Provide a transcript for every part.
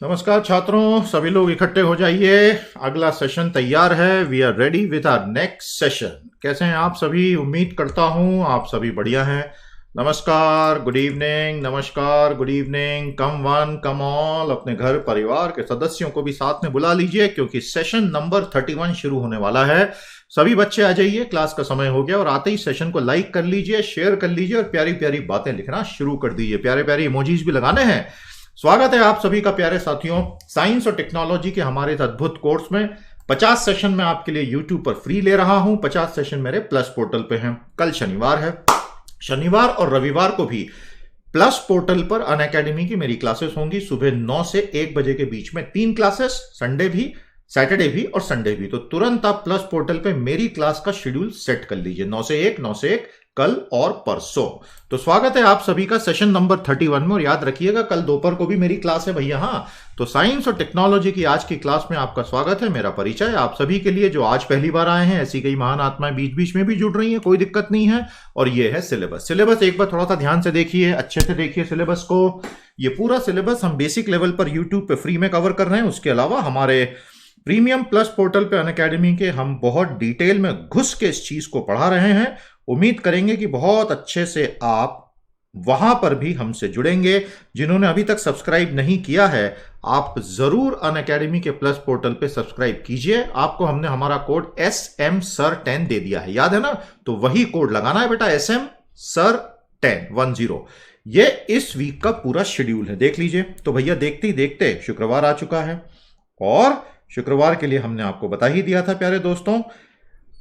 नमस्कार छात्रों, सभी लोग इकट्ठे हो जाइए। अगला सेशन तैयार है। We are ready with our next session. कैसे हैं आप सभी? उम्मीद करता हूं आप सभी बढ़िया हैं। नमस्कार, गुड इवनिंग। नमस्कार, गुड इवनिंग। कम वन कम ऑल। अपने घर परिवार के सदस्यों को भी साथ में बुला लीजिए क्योंकि सेशन नंबर 31 शुरू होने वाला है। सभी बच्चे आ जाइए, क्लास का समय हो गया। और आते ही सेशन को लाइक कर लीजिए, शेयर कर लीजिए और प्यारी प्यारी बातें लिखना शुरू कर दीजिए। प्यारे प्यारे इमोजीज भी लगाने हैं। स्वागत है आप सभी का प्यारे साथियों, साइंस और टेक्नोलॉजी के हमारे इस अद्भुत कोर्स में। 50 सेशन मैं आपके लिए YouTube पर फ्री ले रहा हूं। 50 सेशन मेरे प्लस पोर्टल पे हैं। कल शनिवार है, शनिवार और रविवार को भी प्लस पोर्टल पर अनअकैडमी की मेरी क्लासेस होंगी। सुबह 9 से 1 बजे के बीच में 3 क्लासेस, संडे भी, सैटरडे भी और संडे भी। तो तुरंत आप प्लस पोर्टल पे मेरी क्लास का शेड्यूल सेट कर लीजिए। 9 से 1, 9 से 1 कल और परसों। तो स्वागत है आप सभी का सेशन नंबर 31 में। और याद रखिएगा कल दोपहर को भी मेरी क्लास है भैया। हाँ, तो साइंस और टेक्नोलॉजी की आज की क्लास में आपका स्वागत है। मेरा परिचय आप सभी के लिए जो आज पहली बार आए हैं, ऐसी कई महान आत्माएं बीच बीच में भी जुड़ रही हैं, कोई दिक्कत नहीं है। और ये है सिलेबस। सिलेबस एक बार थोड़ा सा ध्यान से देखिए, अच्छे से देखिए सिलेबस को। ये पूरा सिलेबस हम बेसिक लेवल पर यूट्यूब पे फ्री में कवर कर रहे हैं। उसके अलावा हमारे प्रीमियम प्लस पोर्टल पे अनअकैडमी के हम बहुत डिटेल में घुस के इस चीज को पढ़ा रहे हैं। उम्मीद करेंगे कि बहुत अच्छे से आप वहां पर भी हमसे जुड़ेंगे। जिन्होंने अभी तक सब्सक्राइब नहीं किया है, आप जरूर अनअकैडमी के प्लस पोर्टल पे सब्सक्राइब कीजिए। आपको हमने हमारा कोड SMSIR10 दे दिया है, याद है ना? तो वही कोड लगाना है बेटा, SMSIR10 ये इस वीक का पूरा शेड्यूल है, देख लीजिए। तो भैया देखते ही देखते शुक्रवार आ चुका है और शुक्रवार के लिए हमने आपको बता ही दिया था प्यारे दोस्तों,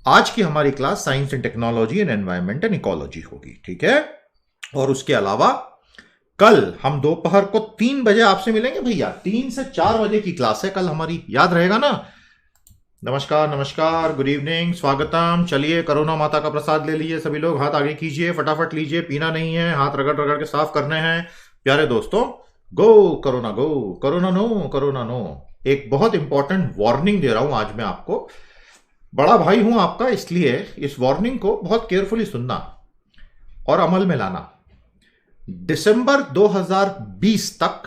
आज की हमारी class science and technology and environment and ecology होगी, ठीक है? और उसके अलावा कल हम दोपहर को 3 बजे आपसे मिलेंगे भैया। 3 से 4 बजे की क्लास है कल हमारी, याद रहेगा ना? नमस्कार नमस्कार, गुड इवनिंग, स्वागतम। चलिए, कोरोना माता का प्रसाद ले लीजिए सभी लोग। हाथ आगे कीजिए, फटाफट लीजिए, पीना नहीं है, हाथ रगड़ रगड़ के साफ करने हैं प्यारे दोस्तों। Go corona go, corona no, corona no. एक बहुत इंपॉर्टेंट वार्निंग दे रहा हूं आज मैं आपको। बड़ा भाई हूं आपका, इसलिए इस वार्निंग को बहुत केयरफुली सुनना और अमल में लाना। दिसंबर 2020 तक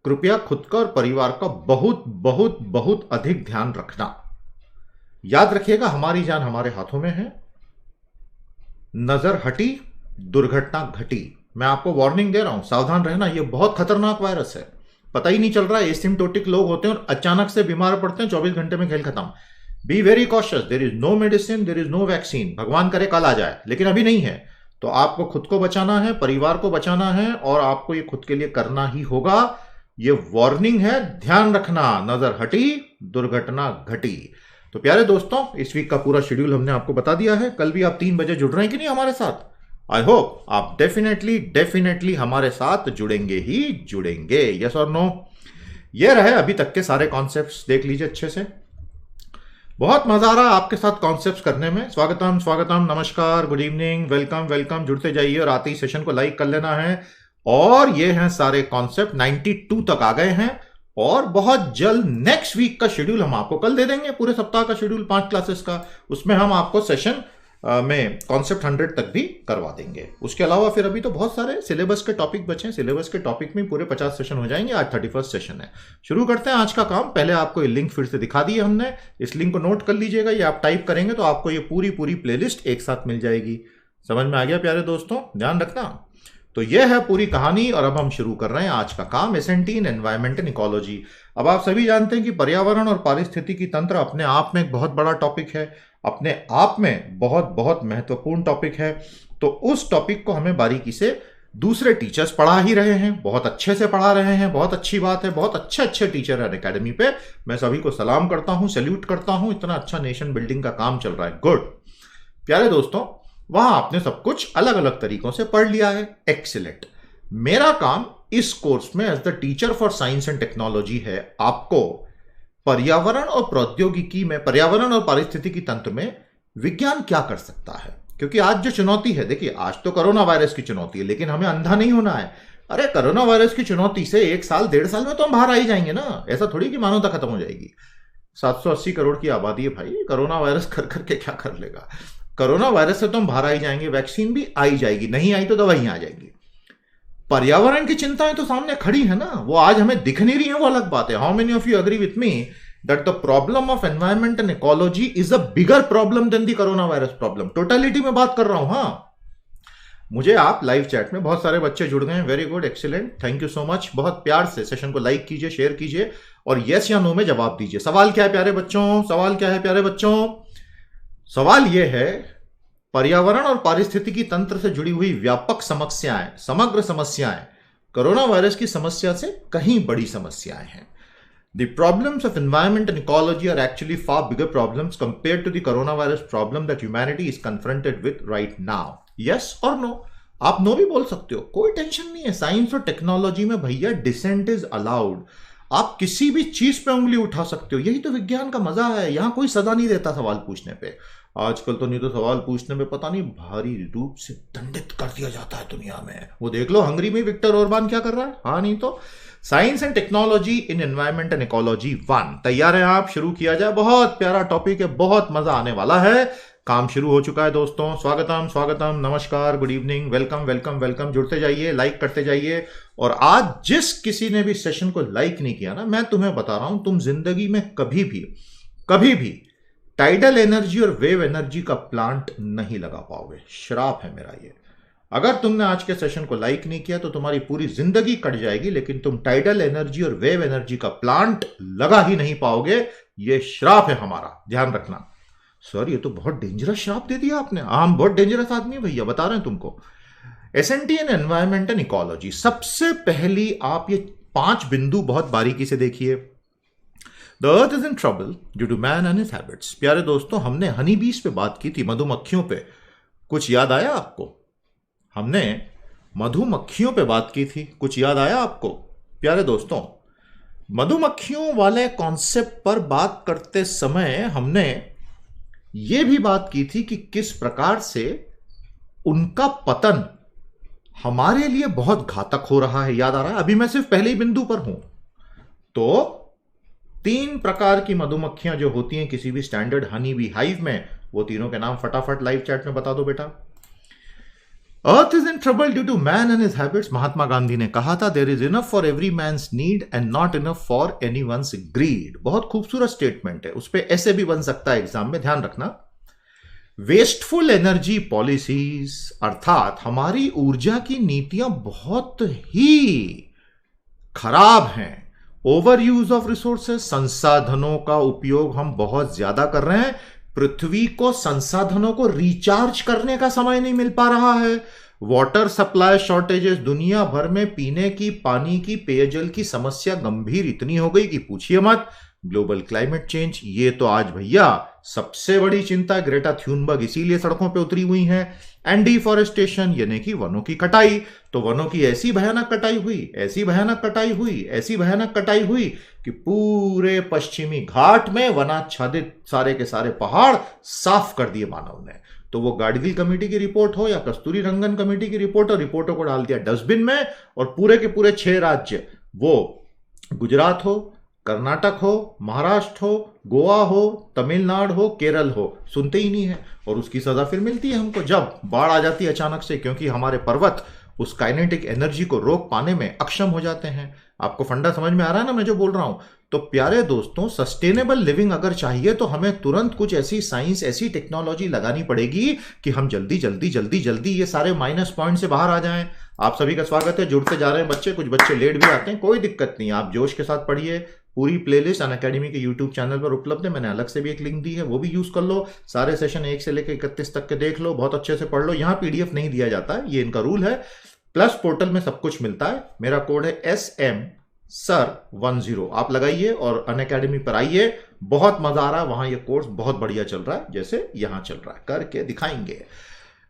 कृपया खुद का और परिवार का बहुत बहुत बहुत अधिक ध्यान रखना। याद रखिएगा, हमारी जान हमारे हाथों में है। नजर हटी, दुर्घटना घटी। मैं आपको वार्निंग दे रहा हूं, सावधान रहना। यह बहुत खतरनाक वायरस है, पता ही नहीं चल रहा है। एसिम्प्टोटिक लोग होते हैं और अचानक से बीमार पड़ते हैं, 24 घंटे में खेल खत्म। Be very cautious. There is no medicine, there is no vaccine. भगवान करे कल आ जाए, लेकिन अभी नहीं है। तो आपको खुद को बचाना है, परिवार को बचाना है और आपको ये खुद के लिए करना ही होगा। ये वार्निंग है, ध्यान रखना। नजर हटी, दुर्घटना घटी। तो प्यारे दोस्तों, इस वीक का पूरा शेड्यूल हमने आपको बता दिया है। कल भी आप 3 बजे जुड़ रहे हैं कि नहीं हमारे साथ? आई होप आप डेफिनेटली हमारे साथ जुड़ेंगे ही जुड़ेंगे। यस और नो? ये रहे अभी तक के सारे कॉन्सेप्ट्स, देख लीजिए अच्छे से। बहुत मजा आ रहा है आपके साथ कॉन्सेप्ट्स करने में। स्वागतम स्वागतम, नमस्कार, गुड इवनिंग, वेलकम वेलकम। जुड़ते जाइए और आते ही सेशन को लाइक कर लेना है। और ये हैं सारे कॉन्सेप्ट, 92 तक आ गए हैं। और बहुत जल्द नेक्स्ट वीक का शेड्यूल हम आपको कल दे देंगे। पूरे सप्ताह का शेड्यूल 5 क्लासेस का, उसमें हम आपको सेशन में कॉन्सेप्ट 100 तक भी करवा देंगे। उसके अलावा फिर अभी तो बहुत सारे सिलेबस के टॉपिक बचे हैं। सिलेबस के टॉपिक में पूरे 50 सेशन हो जाएंगे। आज 31 सेशन है। शुरू करते हैं आज का काम। पहले आपको ये लिंक फिर से दिखा दी है हमने, इस लिंक को नोट कर लीजिएगा। ये आप टाइप करेंगे तो आपको ये पूरी प्लेलिस्ट एक साथ मिल जाएगी। समझ में आ गया प्यारे दोस्तों? ध्यान रखना। तो ये है पूरी कहानी और अब हम शुरू कर रहे हैं आज का काम, SNT in environment and ecology. अब आप सभी जानते हैं कि पर्यावरण और पारिस्थितिकी तंत्र अपने आप में एक बहुत बड़ा टॉपिक है, अपने आप में बहुत बहुत महत्वपूर्ण टॉपिक है। तो उस टॉपिक को हमें बारीकी से दूसरे टीचर्स पढ़ा ही रहे हैं, बहुत अच्छे से पढ़ा रहे हैं। बहुत अच्छी बात है, बहुत अच्छे अच्छे टीचर है अनअकैडमी पे। मैं सभी को सलाम करता हूं, सैल्यूट करता हूं। इतना अच्छा नेशन बिल्डिंग का काम चल रहा है, गुड। प्यारे दोस्तों, वहां आपने सब कुछ अलग अलग तरीकों से पढ़ लिया है, एक्सीलेंट। मेरा काम इस कोर्स में as the teacher for science and technology है आपको पर्यावरण और प्रौद्योगिकी में, पर्यावरण और पारिस्थितिकी तंत्र में विज्ञान क्या कर सकता है। क्योंकि आज जो चुनौती है, देखिए आज तो कोरोना वायरस की चुनौती है, लेकिन हमें अंधा नहीं होना है। अरे कोरोना वायरस की चुनौती से 1 साल 1.5 साल में तो हम बाहर आ ही जाएंगे ना। ऐसा थोड़ी कि मानवता खत्म हो जाएगी। 780 करोड़ की आबादी है भाई, कोरोना वायरस कर करके क्या कर लेगा। कोरोना वायरस से तो हम बाहर आ ही जाएंगे, वैक्सीन भी आई जाएगी, नहीं आई तो दवाइयां आ जाएंगी। पर्यावरण की चिंताएं तो सामने खड़ी है ना, वो आज हमें दिख नहीं रही है, वो अलग बात है. How many of you agree with me that the problem of environment and ecology is a bigger problem than the corona virus problem? Totality में बात कर रहा हूं. हाँ, मुझे आप लाइव चैट में बहुत सारे बच्चे जुड़ गए हैं. Very good, excellent, thank you so much. बहुत प्यार से सेशन को लाइक कीजिए, शेयर कीजिए और यस या नो में जवाब दीजिए. सवाल क्या है प्यारे बच्चों? सवाल क्या है प्यारे बच्चों? सवाल यह है, पर्यावरण और पारिस्थितिकी तंत्र से जुड़ी हुई व्यापक समस्याएं, समग्र समस्याएं कोरोना वायरस की समस्या से कहीं बड़ी समस्याएं हैं. The problems of environment and ecology are actually far bigger problems compared to the coronavirus problem that humanity is confronted with right now. Yes or no? आप नो भी बोल सकते हो, कोई टेंशन नहीं है. साइंस और टेक्नोलॉजी में भैया डिसेंट इज अलाउड. आप किसी भी चीज पे उंगली उठा सकते हो. यही तो विज्ञान का मजा है. यहां कोई सजा नहीं देता सवाल पूछने पे. आजकल तो नहीं तो सवाल पूछने में पता नहीं भारी रूप से दंडित कर दिया जाता है दुनिया में. वो देख लो हंगरी में विक्टर ओरबान क्या कर रहा है. हाँ नहीं तो. Science and technology in environment and ecology 1. तैयार हैं आप? शुरू किया जाए. बहुत प्यारा टॉपिक है, बहुत मजा आने वाला है. काम शुरू हो चुका है दोस्तों. स्वागतम स्वागतम, नमस्कार, good evening, welcome welcome welcome. जुड़ते जाइए, लाइक करते जाइए. और आज जिस किसी ने भी सेशन को लाइक नहीं किया ना, मैं तुम्हें बता रहा हूं, तुम जिंदगी में कभी भी टाइडल एनर्जी और वेव एनर्जी का प्लांट नहीं लगा पाओगे. श्राप है मेरा ये. अगर तुमने आज के सेशन को लाइक नहीं किया तो तुम्हारी पूरी जिंदगी कट जाएगी, लेकिन तुम टाइडल एनर्जी और वेव एनर्जी का प्लांट लगा ही नहीं पाओगे. ये श्राप है हमारा, ध्यान रखना. सर ये तो बहुत डेंजरस श्राप दे दिया आपने. हम बहुत डेंजरस आदमी है भैया, बता रहे हैं तुमको. SNT and environment and ecology. सबसे पहली आप ये 5 बिंदु बहुत बारीकी से देखिए. The earth is in trouble due to man and his habits. प्यारे दोस्तों, हमने हनी बीज पे बात की थी, मधुमक्खियों पे. कुछ याद आया आपको? हमने मधुमक्खियों पे बात की थी, कुछ याद आया आपको? प्यारे दोस्तों, मधुमक्खियों वाले कॉन्सेप्ट पर बात करते समय हमने ये भी बात की थी कि किस प्रकार से उनका पतन हमारे लिए बहुत घातक हो रहा है. याद आ रहा है? अभी मैं सिर्फ पहले ही बिंदु पर हूं. तो 3 प्रकार की मधुमक्खियां जो होती हैं किसी भी स्टैंडर्ड हनी बी हाइव में, वो तीनों के नाम फटाफट लाइव चैट में बता दो बेटा. Earth is in trouble due to man and his habits. Mahatma Gandhi ने कहा था, there is enough for every man's need and not enough for anyone's greed. बहुत खूबसूरत स्टेटमेंट है. उस पर ऐसे भी बन सकता है एग्जाम में, ध्यान रखना. वेस्टफुल एनर्जी पॉलिसीज, अर्थात हमारी ऊर्जा की नीतियां बहुत ही खराब हैं. ओवर यूज ऑफ रिसोर्सेज, संसाधनों का उपयोग हम बहुत ज्यादा कर रहे हैं. पृथ्वी को संसाधनों को रिचार्ज करने का समय नहीं मिल पा रहा है. वाटर सप्लाई शॉर्टेजेस, दुनिया भर में पीने की, पानी की, पेयजल की समस्या गंभीर इतनी हो गई कि पूछिए मत. ग्लोबल क्लाइमेट चेंज, ये तो आज भैया सबसे बड़ी चिंता. ग्रेटा थ्यूनबर्ग इसीलिए सड़कों पे उतरी हुई हैं. एंड डिफॉरेस्टेशन, यानी कि वनों की कटाई. तो वनों की ऐसी भयानक कटाई हुई, ऐसी भयानक कटाई हुई, ऐसी भयानक कटाई हुई कि पूरे पश्चिमी घाट में वनाच्छादित सारे के सारे पहाड़ साफ कर दिए मानव ने. तो वो गाडगिल कमेटी की रिपोर्ट हो या कस्तूरी रंगन कमेटी की रिपोर्ट हो, रिपोर्टों को डाल दिया डस्टबिन में. और पूरे के पूरे 6 राज्य, वो गुजरात हो, कर्नाटक हो, महाराष्ट्र हो, गोवा हो, तमिलनाडु हो, केरल हो, सुनते ही नहीं है. और उसकी सजा फिर मिलती है हमको जब बाढ़ आ जाती है अचानक से, क्योंकि हमारे पर्वत उस काइनेटिक एनर्जी को रोक पाने में अक्षम हो जाते हैं. आपको फंडा समझ में आ रहा है ना मैं जो बोल रहा हूं? तो प्यारे दोस्तों, सस्टेनेबल लिविंग अगर चाहिए तो हमें तुरंत कुछ ऐसी साइंस, ऐसी टेक्नोलॉजी लगानी पड़ेगी कि हम जल्दी जल्दी जल्दी जल्दी ये सारे माइनस पॉइंट से बाहर आ जाएं. आप सभी का स्वागत है. जुड़ते जा रहे हैं बच्चे, कुछ बच्चे लेट भी आते हैं, कोई दिक्कत नहीं. आप जोश के साथ पढ़िए. पूरी प्लेलिस्ट अनअकैडमी के यूट्यूब चैनल पर उपलब्ध है. मैंने अलग से भी एक लिंक दी है, वो भी यूज कर लो. सारे सेशन 1 से लेकर 31 तक के देख लो, बहुत अच्छे से पढ़ लो. यहाँ पीडीएफ नहीं दिया जाता है, ये इनका रूल है. प्लस पोर्टल में सब कुछ मिलता है. मेरा कोड है SM10. आप लगाइए और अनअकैडमी पर आइए. बहुत मजा आ रहा है वहां. ये कोर्स बहुत बढ़िया चल रहा है, जैसे यहां चल रहा है, करके दिखाएंगे.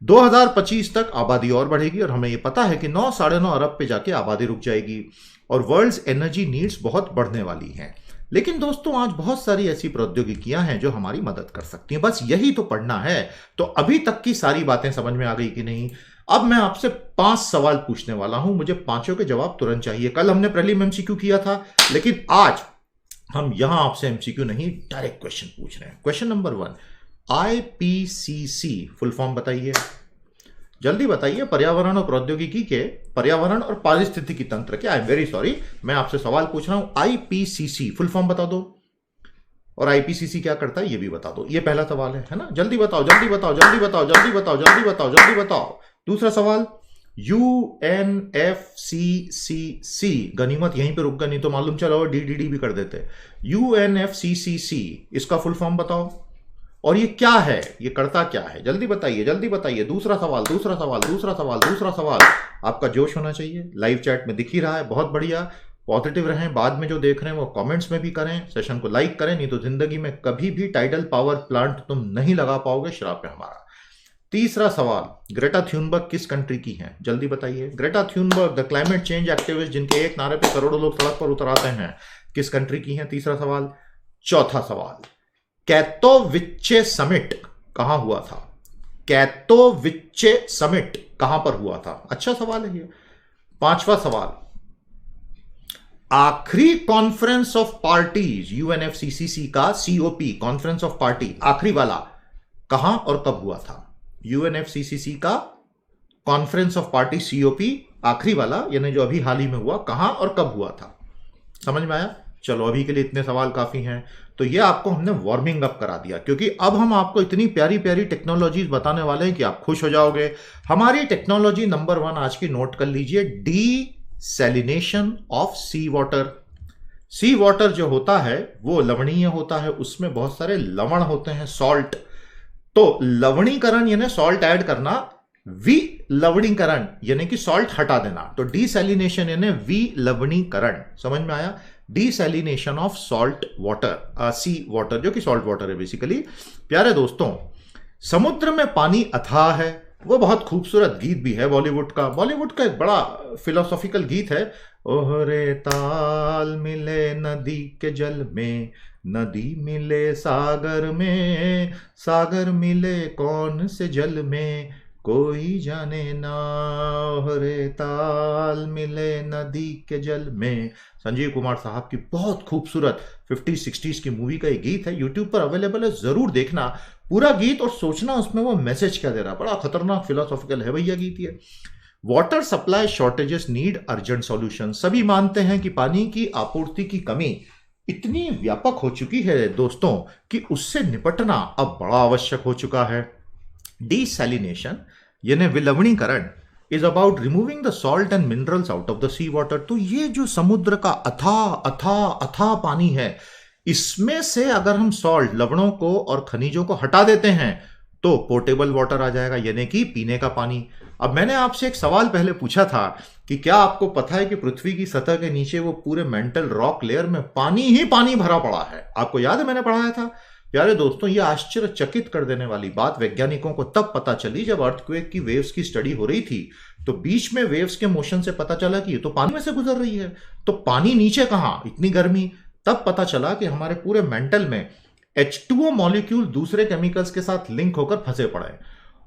2025 तक आबादी और बढ़ेगी और हमें यह पता है कि 9 साढ़े 9 अरब पे जाके आबादी रुक जाएगी और वर्ल्ड्स एनर्जी नीड्स बहुत बढ़ने वाली हैं. लेकिन दोस्तों, आज बहुत सारी ऐसी प्रौद्योगिकियां हैं जो हमारी मदद कर सकती हैं. बस यही तो पढ़ना है. तो अभी तक की सारी बातें समझ में आ गई कि नहीं? अब मैं आपसे 5 सवाल पूछने वाला हूं. मुझे पांचों के जवाब तुरंत चाहिए. कल हमने प्रीलिम एमसीक्यू किया था, लेकिन आज हम यहां आपसे एमसीक्यू नहीं, डायरेक्ट क्वेश्चन पूछ रहे हैं. Question number 1, IPCC full form बताइए. जल्दी बताइए, पर्यावरण और प्रौद्योगिकी के, पर्यावरण और पारिस्थितिकी तंत्र के, आई एम वेरी सॉरी, मैं आपसे सवाल पूछ रहा हूं, आईपीसीसी फुल फॉर्म बता दो, और आईपीसीसी क्या करता है ये भी बता दो। ये पहला सवाल है ना, जल्दी बताओ जल्दी बताओ जल्दी बताओ जल्दी बताओ जल्दी बताओ जल्दी बताओ। दूसरा सवाल, यूएनएफसीसीसी, गनीमत यहीं पे रुक गया, नहीं तो मालूम चला और डीडीडी भी कर देते। यूएनएफसीसीसी, इसका फुल फॉर्म बताओ, और ये क्या है, ये करता क्या है, जल्दी बताइए जल्दी बताइए। दूसरा सवाल दूसरा सवाल दूसरा सवाल दूसरा सवाल। आपका जोश होना चाहिए, लाइव चैट में दिख ही रहा है, बहुत बढ़िया, पॉजिटिव रहें। बाद में जो देख रहे हैं वो कमेंट्स में भी करें, सेशन को लाइक करें, नहीं तो जिंदगी में कभी भी टाइडल पावर प्लांट तुम नहीं लगा पाओगे, श्राप है हमारा। तीसरा सवाल, ग्रेटा थ्यूनबर्ग किस कंट्री की हैं, जल्दी बताइए। Greta Thunberg the climate change activist, जिनके एक नारे पे करोड़ों लोग सड़क पर उतर आते हैं, किस कंट्री की हैं, तीसरा सवाल। चौथा सवाल, कैतोविचे समिट कहां हुआ था, कैतोविचे समिट कहां पर हुआ था, अच्छा सवाल है ये। पांचवा सवाल, आखिरी कॉन्फ्रेंस ऑफ पार्टीज यूएनएफसीसीसी का सीओपी, कॉन्फ्रेंस ऑफ पार्टी आखिरी वाला, कहां और कब हुआ था। यूएनएफसीसीसी का कॉन्फ्रेंस ऑफ पार्टी सीओपी आखिरी वाला, यानी जो अभी हाल ही में हुआ, कहां और कब हुआ था, समझ में आया। चलो अभी के लिए इतने सवाल काफी हैं। तो ये आपको हमने वार्मिंग अप करा दिया, क्योंकि अब हम आपको इतनी प्यारी प्यारी टेक्नोलॉजीज बताने वाले हैं कि आप खुश हो जाओगे। हमारी टेक्नोलॉजी नंबर 1 आज की नोट कर लीजिए, desalination of sea water. Sea water जो होता है वो लवणीय होता है, उसमें बहुत सारे लवण होते हैं, सॉल्ट। तो लवणीकरण यानी सॉल्ट ऐड करना, विलवणीकरण यानी कि सॉल्ट हटा देना। तो डीसैलिनेशन यानी विलवणीकरण, समझ में आया। Desalination of salt water, sea water, जो कि सॉल्ट वाटर है बेसिकली। प्यारे दोस्तों, समुद्र में पानी अथाह है, वो बहुत खूबसूरत गीत भी है बॉलीवुड का। बॉलीवुड का एक बड़ा फिलोसॉफिकल गीत है, ओहरे ताल मिले नदी के जल में, नदी मिले सागर में, सागर मिले कौन से जल में, कोई जाने ना, ओहरे ताल मिले नदी के जल में। संजीव कुमार साहब की बहुत खूबसूरत 50-60s की मूवी का एक गीत है, यूट्यूब पर अवेलेबल है, जरूर देखना पूरा गीत और सोचना उसमें वो मैसेज क्या दे रहा है। बड़ा खतरनाक फिलोसॉफिकल है भैया गीत ये। Water supply shortages need urgent solution. सभी मानते हैं कि पानी की आपूर्ति की कमी इतनी व्यापक हो चुकी है दोस्तों कि उससे निपटना अब बड़ा आवश्यक हो चुका है। डीसैलिनेशन यानी विलवणीकरण is about removing the salt and minerals out of the sea water. तो ये जो समुद्र का अथाह पानी है, इसमें से अगर हम सॉल्ट, लवणों को और खनिजों को हटा देते हैं तो पोर्टेबल वाटर आ जाएगा, यानी कि पीने का पानी। अब मैंने आपसे एक सवाल पहले पूछा था कि क्या आपको पता है कि पृथ्वी की सतह के नीचे वो पूरे मेंटल रॉक लेयर में पानी ही पानी भरा पड़ा है। आपको याद है मैंने पढ़ाया था। प्यारे दोस्तों, ये आश्चर्यचकित कर देने वाली बात वैज्ञानिकों को तब पता चली जब अर्थक्वेक की वेव्स की स्टडी हो रही थी। तो बीच में वेव्स के मोशन से पता चला कि ये तो पानी में से गुजर रही है, तो पानी नीचे कहां, इतनी गर्मी। तब पता चला कि हमारे पूरे मेंटल में H2O मॉलिक्यूल दूसरे केमिकल्स के साथ लिंक होकर फंसे पड़े,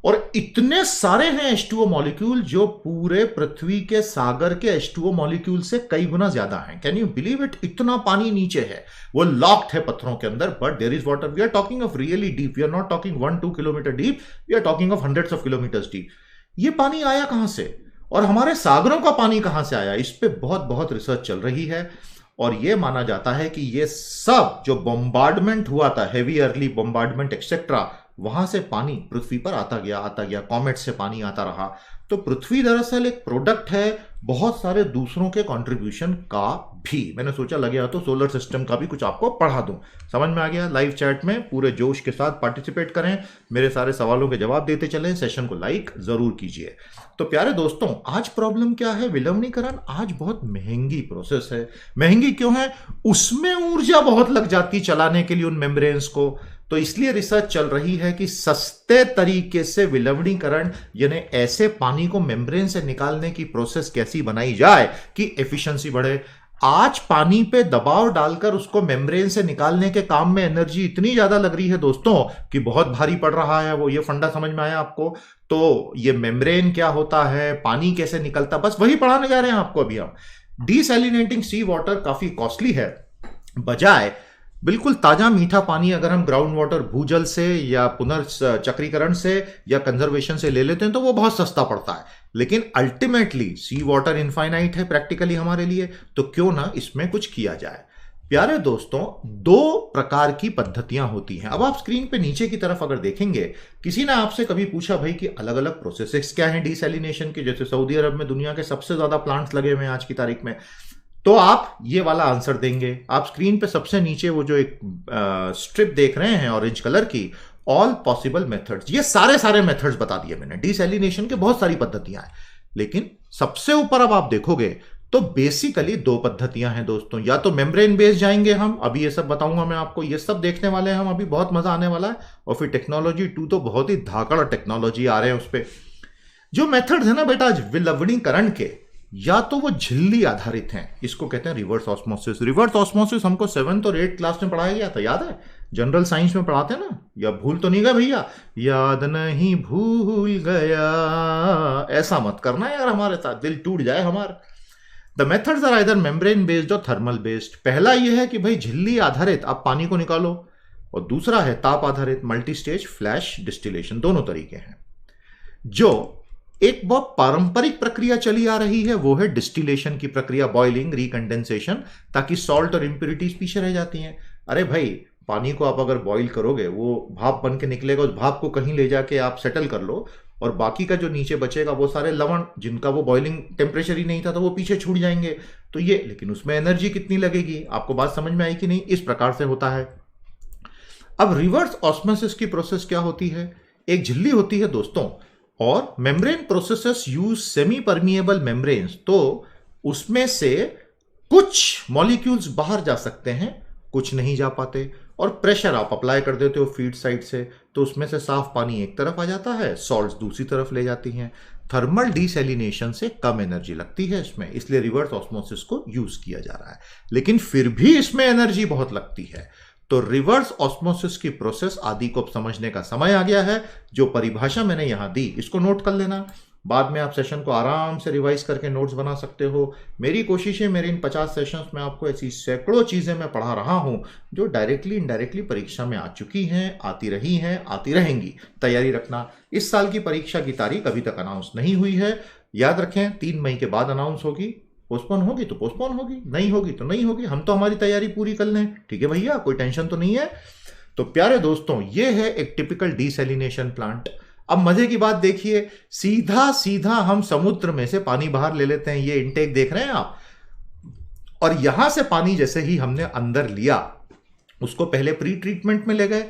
और इतने सारे हैं H2O मॉलिक्यूल जो पूरे पृथ्वी के सागर के H2O मॉलिक्यूल से कई गुना ज्यादा हैं। कैन यू बिलीव इट, इतना पानी नीचे है, वो लॉक्ड है पत्थरों के अंदर, but there is water. We are talking of really deep, we are not talking 1-2 kilometre deep, we are talking of hundreds of kilometres deep. ये पानी आया कहां से और हमारे सागरों का पानी कहां से आया, इस पे बहुत बहुत रिसर्च चल रही है। और यह माना जाता है कि ये सब जो बॉम्बार्डमेंट हुआ था, हेवी अर्ली बॉम्बार्डमेंट एक्सेट्रा, वहां से पानी पृथ्वी पर आता गया, कॉमेट से पानी आता रहा। तो पृथ्वी दरअसल एक प्रोडक्ट है बहुत सारे दूसरों के कंट्रीब्यूशन का भी। मैंने सोचा लगे तो सोलर सिस्टम का भी कुछ आपको पढ़ा दूं। समझ में आ गया। लाइव चैट में पूरे जोश के साथ पार्टिसिपेट करें, मेरे सारे सवालों के जवाब देते चलें, सेशन को लाइक जरूर कीजिए। तो प्यारे दोस्तों, आज प्रॉब्लम क्या है, विलवणीकरण आज बहुत महंगी प्रोसेस है। महंगी क्यों है, उसमें ऊर्जा बहुत लग जाती चलाने के लिए उन मेम्ब्रेन्स को। तो इसलिए रिसर्च चल रही है कि सस्ते तरीके से विलवणीकरण यानी ऐसे पानी को मेम्ब्रेन से निकालने की प्रोसेस कैसी बनाई जाए कि एफिशिएंसी बढ़े। आज पानी पे दबाव डालकर उसको मेम्ब्रेन से निकालने के काम में एनर्जी इतनी ज्यादा लग रही है दोस्तों कि बहुत भारी पड़ रहा है वो। ये फंडा समझ में आया आपको। तो ये मेम्ब्रेन क्या होता है, पानी कैसे निकलता, बस वही पढ़ाने जा रहे हैं आपको अभी हम। डीसैलिनेटिंग सी वाटर काफी कॉस्टली है, बजाय बिल्कुल ताजा मीठा पानी अगर हम ग्राउंड वाटर भूजल से या पुनर्चक्रीकरण से या कंजर्वेशन से ले लेते हैं तो वो बहुत सस्ता पड़ता है, लेकिन अल्टीमेटली सी वाटर इनफाइनाइट है प्रैक्टिकली हमारे लिए, तो क्यों ना इसमें कुछ किया जाए। प्यारे दोस्तों, दो प्रकार की पद्धतियां होती हैं। अब आप स्क्रीन पे नीचे की तरफ अगर देखेंगे, किसी ने आपसे कभी पूछा भाई कि अलग अलग प्रोसेसेस क्या हैं डीसैलिनेशन के, जैसे सऊदी अरब में दुनिया के सबसे ज्यादा प्लांट्स लगे हुए हैं आज की तारीख में, तो आप ये वाला आंसर देंगे। आप स्क्रीन पे सबसे नीचे वो जो एक स्ट्रिप देख रहे हैं ऑरेंज कलर की, ऑल पॉसिबल मेथड्स, ये सारे मेथड्स बता दिए मैंने। डीसैलिनेशन के बहुत सारी पद्धतियां हैं, लेकिन सबसे ऊपर अब आप देखोगे तो बेसिकली दो पद्धतियां हैं दोस्तों। या तो मेम्ब्रेन बेस्ड जाएंगे हम, अभी ये सब बताऊंगा मैं आपको, ये सब देखने वाले हैं हम अभी, बहुत मजा आने वाला है। और फिर टेक्नोलॉजी 2 तो बहुत ही धाकड़ टेक्नोलॉजी आ रहे हैं उस पर। जो मेथड्स है ना बेटा विलवणीकरण के, या तो वो झिल्ली आधारित हैं, इसको कहते हैं रिवर्स ऑस्मोसिस। रिवर्स ऑस्मोसिस हमको 7th और 8th क्लास में पढ़ाया गया था, याद है? जनरल साइंस में पढ़ाते हैं ना, या भूल तो नहीं गए भैया? याद नहीं भूल गया, ऐसा मत करना यार हमारे साथ, दिल टूट जाए हमारा। The methods are either membrane based और थर्मल बेस्ड। पहला यह है कि भाई झिल्ली आधारित आप पानी को निकालो, और दूसरा है ताप आधारित मल्टी स्टेज फ्लैश डिस्टिलेशन। दोनों तरीके हैं। जो एक बहुत पारंपरिक प्रक्रिया चली आ रही है वो है डिस्टिलेशन की प्रक्रिया, बॉइलिंग, रिकंडेंसेशन, ताकि सॉल्ट और इंप्योरिटीज पीछे रह जाती हैं। अरे भाई, पानी को आप अगर बॉईल करोगे वो भाप बन के निकलेगा, उस भाप को कहीं ले जाके आप सेटल कर लो, और बाकी का जो नीचे बचेगा वो सारे लवण, जिनका वो बॉइलिंग टेम्परेचर ही नहीं था, तो वो पीछे छूट जाएंगे। तो ये, लेकिन उसमें एनर्जी कितनी लगेगी? आपको बात समझ में आई कि नहीं? इस प्रकार से होता है। अब रिवर्स ऑस्मोसिस की प्रोसेस क्या होती है? एक झिल्ली होती है दोस्तों, और membrane processes use semi permeable membranes, तो उसमें से कुछ मॉलिक्यूल्स बाहर जा सकते हैं, कुछ नहीं जा पाते, और प्रेशर आप अप्लाई कर देते हो फीड साइड से, तो उसमें से साफ पानी एक तरफ आ जाता है, सॉल्ट्स दूसरी तरफ ले जाती हैं। थर्मल डीसैलिनेशन से कम एनर्जी लगती है इसमें, इसलिए रिवर्स ऑस्मोसिस को यूज किया जा रहा है, लेकिन फिर भी इसमें एनर्जी बहुत लगती है। तो रिवर्स ऑस्मोसिस की प्रोसेस आदि को अब समझने का समय आ गया है। जो परिभाषा मैंने यहां दी, इसको नोट कर लेना, बाद में आप सेशन को आराम से रिवाइज करके नोट्स बना सकते हो। मेरी कोशिश है, मेरे इन 50 सेशंस में आपको ऐसी सैकड़ों चीजें मैं पढ़ा रहा हूं जो डायरेक्टली इनडायरेक्टली परीक्षा में आ चुकी हैं, आती रही हैं, आती रहेंगी। तैयारी रखना। इस साल की परीक्षा की तारीख अभी तक अनाउंस नहीं हुई है, याद रखें 3 मई के बाद अनाउंस होगी। पोस्टपोन होगी तो पोस्टपोन होगी, नहीं होगी तो नहीं होगी, हम तो हमारी तैयारी पूरी कर लें, ठीक है भैया, कोई टेंशन तो नहीं है। तो प्यारे दोस्तों, ये है एक टिपिकल डीसैलिनेशन प्लांट। अब मजे की बात देखिए, सीधा सीधा हम समुद्र में से पानी बाहर ले लेते हैं, ये इनटेक देख रहे हैं आप, और यहां से पानी जैसे ही हमने अंदर लिया, उसको पहले प्री ट्रीटमेंट में ले गए,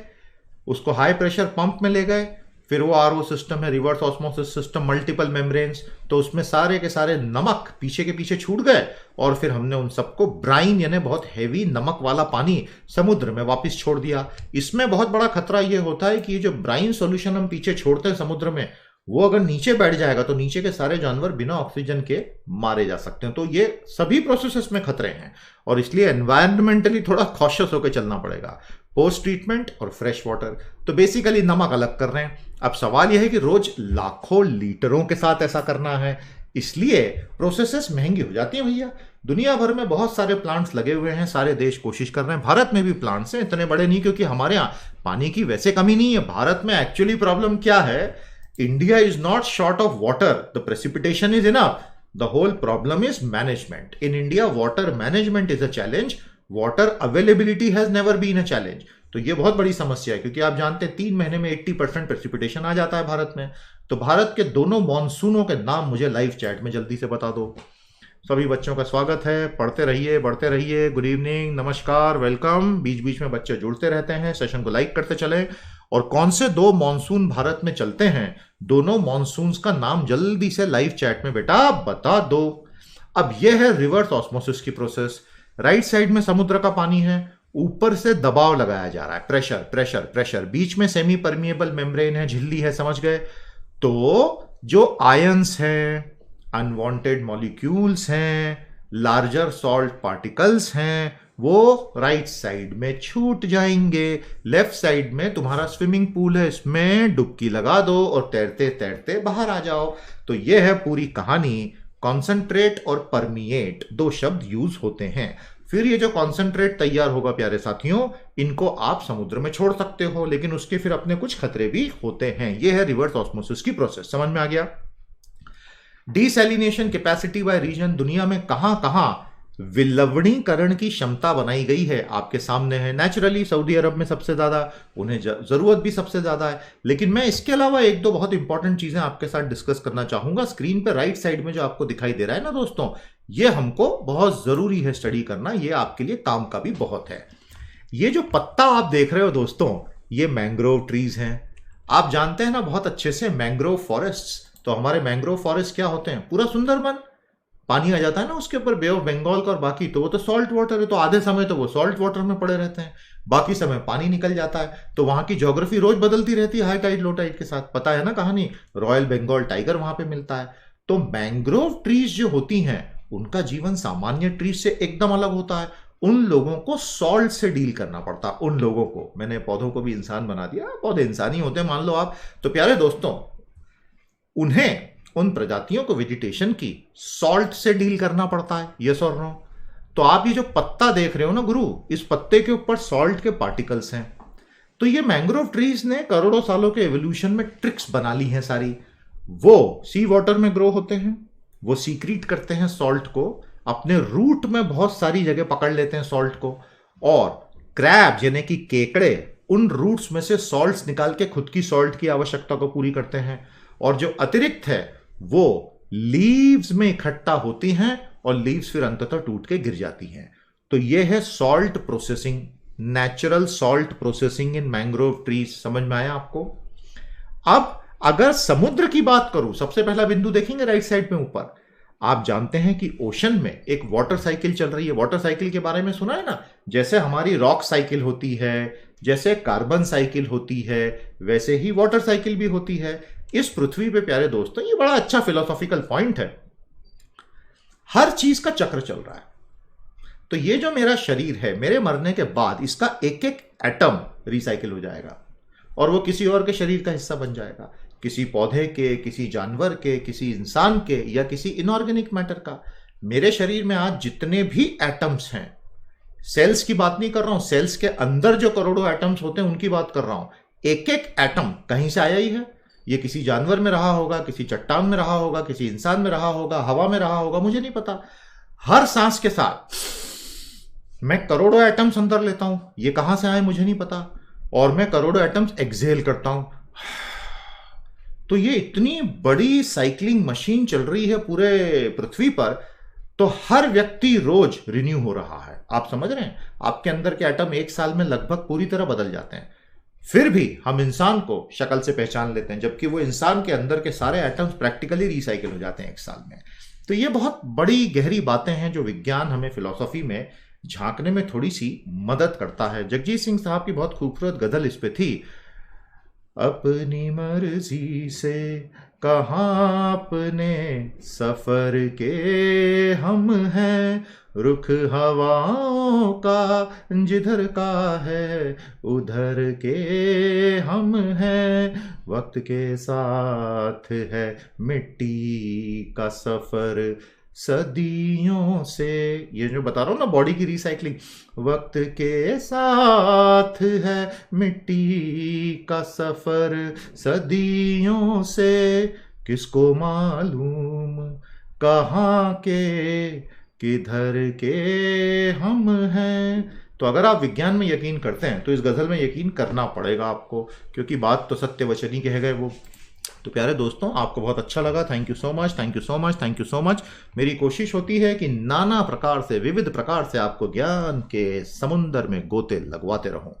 उसको हाई प्रेशर पंप में ले गए, फिर वो आरओ सिस्टम है, reverse osmosis system, multiple membranes, तो उसमें सारे के सारे नमक पीछे के पीछे छूट गए, और फिर हमने उन सबको ब्राइन यानी बहुत हैवी नमक वाला पानी समुद्र में वापस छोड़ दिया। इसमें बहुत बड़ा खतरा ये होता है कि ये जो ब्राइन सॉल्यूशन हम पीछे छोड़ते हैं समुद्र में, वो अगर नीचे बैठ जाएगा तो नीचे के सारे जानवर बिना ऑक्सीजन के मारे जा सकते हैं। तो ये सभी प्रोसेसेस में खतरे हैं, और इसलिए एनवायरमेंटली थोड़ा कॉशियस होकर चलना पड़ेगा। पोस्ट ट्रीटमेंट और फ्रेश वाटर, तो बेसिकली नमक अलग कर रहे हैं। अब सवाल यह है कि रोज लाखों लीटरों के साथ ऐसा करना है, इसलिए प्रोसेसेस महंगी हो जाती हैं भैया। दुनिया भर में बहुत सारे प्लांट्स लगे हुए हैं, सारे देश कोशिश कर रहे हैं, भारत में भी प्लांट्स हैं, इतने बड़े नहीं, क्योंकि हमारे यहाँ पानी की वैसे कमी नहीं है। भारत में एक्चुअली प्रॉब्लम क्या है? India is not short of water. The precipitation is enough. The whole problem is management. In India, water management is a challenge. Water availability has never been a challenge. तो ये बहुत बड़ी समस्या है, क्योंकि आप जानते हैं 3 महीने में 80% प्रेसिपिटेशन आ जाता है भारत में। तो भारत के दोनों मॉनसूनों के नाम मुझे लाइव चैट में जल्दी से बता दो। सभी बच्चों का स्वागत है, पढ़ते रहिए, बढ़ते रहिए। गुड इवनिंग, नमस्कार, वेलकम। बीच बीच में बच्चे जुड़ते रहते हैं, सेशन को लाइक करते चलें। और कौन से 2 मॉनसून भारत में चलते हैं, दोनों मॉनसून्स का नाम जल्दी से लाइव चैट में बेटा बता दो। अब यह है रिवर्स ऑस्मोसिस की प्रोसेस। राइट साइड में समुद्र का पानी है, ऊपर से दबाव लगाया जा रहा है, प्रेशर प्रेशर प्रेशर, बीच में सेमी परमिएबल मेम्ब्रेन है, झिल्ली है, समझ गए? तो जो आयंस हैं, अनवांटेड मॉलिक्यूल्स हैं, लार्जर सॉल्ट पार्टिकल्स हैं, वो राइट साइड में छूट जाएंगे। लेफ्ट साइड में तुम्हारा स्विमिंग पूल है, इसमें डुबकी लगा दो और तैरते तैरते बाहर आ जाओ। तो यह है पूरी कहानी। कॉन्सेंट्रेट और परमिएट 2 शब्द यूज होते हैं। फिर ये जो कॉन्सेंट्रेट तैयार होगा प्यारे साथियों, इनको आप समुद्र में छोड़ सकते हो, लेकिन उसके फिर अपने कुछ खतरे भी होते हैं। ये है रिवर्स ऑस्मोसिस की प्रोसेस। समझ में आ गया? डिसैलिनेशन कैपेसिटी बाय रीजन, दुनिया में कहां कहां विलवणीकरण की क्षमता बनाई गई है आपके सामने है। नेचुरली सऊदी अरब में सबसे ज्यादा, उन्हें जरूरत भी सबसे ज्यादा है। लेकिन मैं इसके अलावा एक दो बहुत इंपॉर्टेंट चीजें आपके साथ डिस्कस करना चाहूंगा। स्क्रीन पे राइट साइड में जो आपको दिखाई दे रहा है ना दोस्तों, ये हमको बहुत जरूरी है स्टडी करना, ये आपके लिए काम का भी बहुत है। ये जो पत्ता आप देख रहे हो दोस्तों, ये मैंग्रोव ट्रीज हैं। आप जानते हैं ना बहुत अच्छे से मैंग्रोव फॉरेस्ट। तो हमारे मैंग्रोव फॉरेस्ट क्या होते हैं? पूरा सुंदरबन, पानी आ जाता है ना उसके ऊपर, बे ऑफ बंगाल का, और बाकी तो वो तो सॉल्ट वाटर है, तो आधे समय तो वो सॉल्ट वाटर में पड़े रहते हैं, बाकी समय पानी निकल जाता है। तो वहां की ज्योग्राफी रोज बदलती रहती है हाई टाइड लो टाइड के साथ। पता है ना कहानी, रॉयल बंगाल टाइगर वहां पे मिलता है। तो मैंग्रोव ट्रीज जो होती हैं, उनका जीवन सामान्य ट्रीज से एकदम अलग होता है। उन लोगों को सॉल्ट से डील करना पड़ता है। उन लोगों को, मैंने पौधों को भी इंसान बना दिया, पौधे इंसान ही होते हैं मान लो आप। तो प्यारे दोस्तों, उन्हें, उन प्रजातियों को वेजिटेशन की सॉल्ट से डील करना पड़ता है। यस और नो? तो आप ये जो पत्ता देख रहे हो ना गुरु, इस पत्ते के ऊपर सॉल्ट के पार्टिकल्स हैं। तो ये मैंग्रोव ट्रीज ने करोड़ों सालों के एवोल्यूशन में ट्रिक्स बना ली हैं सारी। वो सी वाटर में ग्रो होते हैं, वो सीक्रीट करते हैं सॉल्ट को, अपने रूट में बहुत सारी जगह पकड़ लेते हैं सॉल्ट को, और क्रैब यानी कि केकड़े उन रूट्स में से सॉल्ट्स निकाल के खुद की सॉल्ट की आवश्यकता को पूरी करते हैं। और जो अतिरिक्त है वो लीव्स में इकट्ठा होती हैं, और लीव्स फिर अंततः टूट के गिर जाती हैं। तो ये है salt processing, natural salt processing इन मैंग्रोव ट्रीज। समझ में आया आपको? अब अगर समुद्र की बात करूं, सबसे पहला बिंदु देखेंगे राइट साइड में ऊपर, आप जानते हैं कि ओशन में एक वाटर साइकिल चल रही है। वाटर साइकिल के बारे में सुना है ना? जैसे हमारी रॉक साइकिल होती है, जैसे कार्बन साइकिल होती है, वैसे ही वाटर साइकिल भी होती है इस पृथ्वी पे। प्यारे दोस्तों, ये बड़ा अच्छा फिलोसॉफिकल पॉइंट है। हर चीज का चक्र चल रहा है। तो ये जो मेरा शरीर है, मेरे मरने के बाद इसका एक एक एटम रिसाइकिल हो जाएगा, और वो किसी और के शरीर का हिस्सा बन जाएगा, किसी पौधे के, किसी जानवर के, किसी इंसान के, या किसी इनऑर्गेनिक मैटर का। मेरे शरीर में आज जितने भी एटम्स हैं, सेल्स की बात नहीं कर रहा हूं, सेल्स के अंदर जो करोड़ों एटम्स होते हैं उनकी बात कर रहा हूं। एक एक एटम कहीं से आया ही है। ये किसी जानवर में रहा होगा, किसी चट्टान में रहा होगा, किसी इंसान में रहा होगा, हवा में रहा होगा, मुझे नहीं पता। हर सांस के साथ मैं करोड़ों एटम्स अंदर लेता हूं, ये कहां से आए मुझे नहीं पता, और मैं करोड़ों एटम्स एक्सहेल करता हूं। तो ये इतनी बड़ी साइक्लिंग मशीन चल रही है पूरे पृथ्वी पर। तो हर व्यक्ति रोज रिन्यू हो रहा है। आप समझ रहे हैं? आपके अंदर के एटम एक साल में लगभग पूरी तरह बदल जाते हैं। फिर भी हम इंसान को शक्ल से पहचान लेते हैं, जबकि वो इंसान के अंदर के सारे एटम्स प्रैक्टिकली रिसाइकिल हो जाते हैं एक साल में। तो ये बहुत बड़ी गहरी बातें हैं जो विज्ञान हमें फिलॉसफी में झांकने में थोड़ी सी मदद करता है। जगजीत सिंह साहब की बहुत खूबसूरत गजल इस पे थी, अपनी मर्जी से कहाँ अपने सफर के हम हैं, रुख हवाओं का जिधर का है उधर के हम हैं, वक्त के साथ है मिट्टी का सफर सदियों से। ये जो बता रहा हूं ना बॉडी की रिसाइकलिंग, वक्त के साथ है मिट्टी का सफर सदियों से, किसको मालूम कहाँ के किधर के हम हैं। तो अगर आप विज्ञान में यकीन करते हैं तो इस गजल में यकीन करना पड़ेगा आपको, क्योंकि बात तो सत्य वचन ही कह गए वो। तो प्यारे दोस्तों, आपको बहुत अच्छा लगा, thank you so much, thank you so much, thank you so much. मेरी कोशिश होती है कि नाना प्रकार से, विविध प्रकार से आपको ज्ञान के समुंदर में गोते लगवाते रहूं।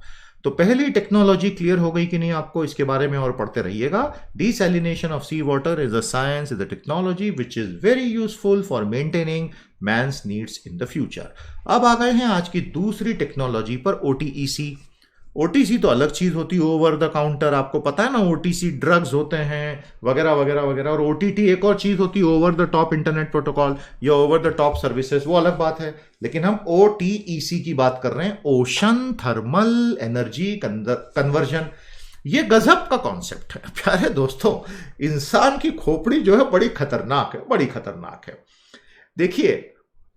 तो पहली टेक्नोलॉजी क्लियर हो गई कि नहीं आपको? इसके बारे में और पढ़ते रहिएगा। Desalination of sea water is a science, is a technology which is very useful for maintaining man's needs in the future. अब आ गए हैं आज की दूसरी टेक्नोलॉजी पर, ओटीईसी। ओटीसी तो अलग चीज होती है, ओवर द काउंटर, आपको पता है ना, ओटीसी ड्रग्स होते हैं वगैरह वगैरह वगैरह। और ओटीटी एक और चीज होती है, over the top internet protocol या ओवर द टॉप सर्विसेज, वो अलग बात है। लेकिन हम ओटीईसी की बात कर रहे हैं, ओशन थर्मल एनर्जी कन्वर्जन। ये गजब का कॉन्सेप्ट है प्यारे दोस्तों। इंसान की खोपड़ी जो है बड़ी खतरनाक है, बड़ी खतरनाक है। देखिए,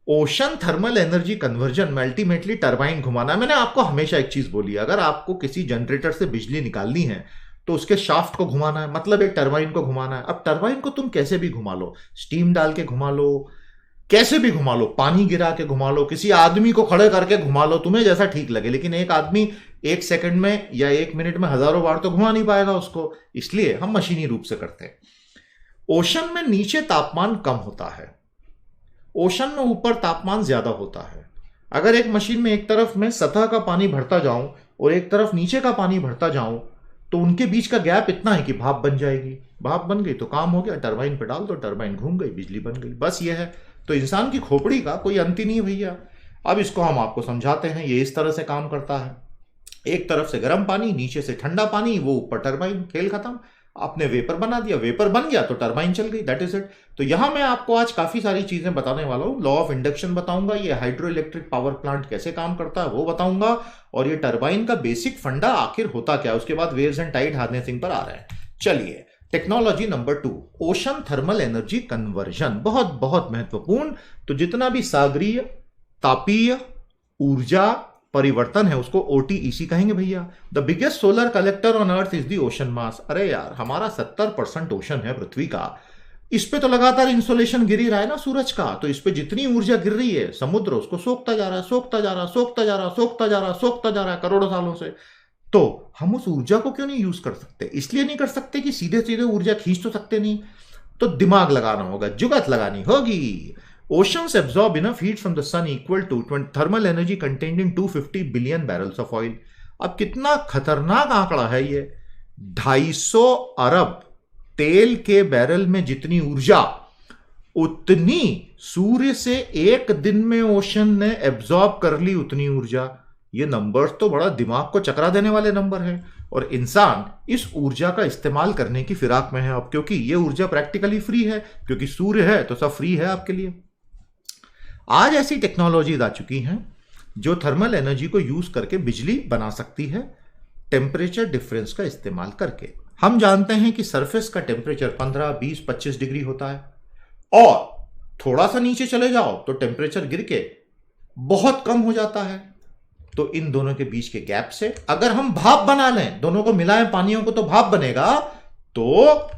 ओशन थर्मल एनर्जी कन्वर्जन में अल्टीमेटली टरबाइन घुमाना है। मैंने आपको हमेशा एक चीज बोली है, अगर आपको किसी जनरेटर से बिजली निकालनी है तो उसके शाफ्ट को घुमाना है, मतलब एक टरबाइन को घुमाना है। अब टरबाइन को तुम कैसे भी घुमा लो, स्टीम डाल के घुमा लो, कैसे भी घुमा लो, पानी गिरा के घुमा लो, किसी आदमी को खड़े करके घुमा लो, तुम्हें जैसा ठीक लगे, लेकिन एक आदमी 1 सेकंड में या 1 मिनट में हजारों बार तो घुमा नहीं पाएगा उसको, इसलिए हम मशीनी रूप से करते हैं। ओशन में नीचे तापमान कम होता है, ओशन में ऊपर तापमान ज्यादा होता है। अगर एक मशीन में एक तरफ मैं सतह का पानी भरता जाऊं और एक तरफ नीचे का पानी भरता जाऊं तो उनके बीच का गैप इतना है कि भाप बन जाएगी, भाप बन गई तो काम हो गया, टरबाइन पे डाल दो, टरबाइन घूम गई, बिजली बन गई, बस ये है। तो इंसान की खोपड़ी का कोई अंत ही नहीं भैया। अब इसको हम आपको समझाते हैं, ये इस तरह से काम करता है। एक तरफ से गर्म पानी, नीचे से ठंडा पानी, वो ऊपर टरबाइन, खेल खत्म। आपने वेपर बना दिया, वेपर बन गया तो टरबाइन चल गई, दैट इज इट। तो यहां मैं आपको आज काफी सारी चीजें बताने वाला हूं। लॉ ऑफ इंडक्शन बताऊंगा, ये हाइड्रो इलेक्ट्रिक पावर प्लांट कैसे काम करता है वो बताऊंगा, और ये टरबाइन का बेसिक फंडा आखिर होता क्या है। उसके बाद वेव्स एंड टाइड हार्नेसिंग पर आ रहे हैं। चलिए, technology number 2, ocean thermal energy conversion, बहुत बहुत महत्वपूर्ण। तो जितना भी सागरीय तापीय ऊर्जा परिवर्तन है उसको ओटीईसी कहेंगे भैया। The biggest solar collector on earth is the ocean mass. अरे यार, हमारा 70% ओशन है पृथ्वी का, इस पे तो लगातार इंसोलेशन गिर ही रहा है ना सूरज का, तो इस पे जितनी ऊर्जा गिर रही है समुद्र उसको सोखता जा रहा है, सोखता जा रहा है, सोखता जा रहा है, सोखता जा रहा है, सोखता जा रहा है करोड़ों सालों से। तो हम उस ऊर्जा को क्यों नहीं यूज कर सकते? इसलिए नहीं कर सकते कि सीधे सीधे ऊर्जा खींच तो सकते नहीं, तो दिमाग लगाना होगा, जुगत लगानी होगी। Oceans absorb enough heat from the sun equal to thermal energy contained in 250 billion barrels of oil। अब कितना खतरनाक आंकड़ा है ये, 250 अरब तेल के बैरल में जितनी ऊर्जा, उतनी सूर्य से एक दिन में ओशन ने एब्जॉर्ब कर ली, उतनी ऊर्जा। ये नंबर्स तो बड़ा दिमाग को चकरा देने वाले नंबर है, और इंसान इस ऊर्जा का इस्तेमाल करने की फिराक में है अब, क्योंकि ये ऊर्जा प्रैक्टिकली फ्री है, क्योंकि सूर्य है तो सब फ्री है आपके लिए। आज ऐसी टेक्नोलॉजीज आ चुकी हैं जो थर्मल एनर्जी को यूज करके बिजली बना सकती है, टेम्परेचर डिफरेंस का इस्तेमाल करके। हम जानते हैं कि सरफेस का टेम्परेचर 15, 20, 25 डिग्री होता है, और थोड़ा सा नीचे चले जाओ तो टेम्परेचर गिर के बहुत कम हो जाता है। तो इन दोनों के बीच के गैप से अगर हम भाप बना लें, दोनों को मिलाएं पानियों को, तो भाप बनेगा, तो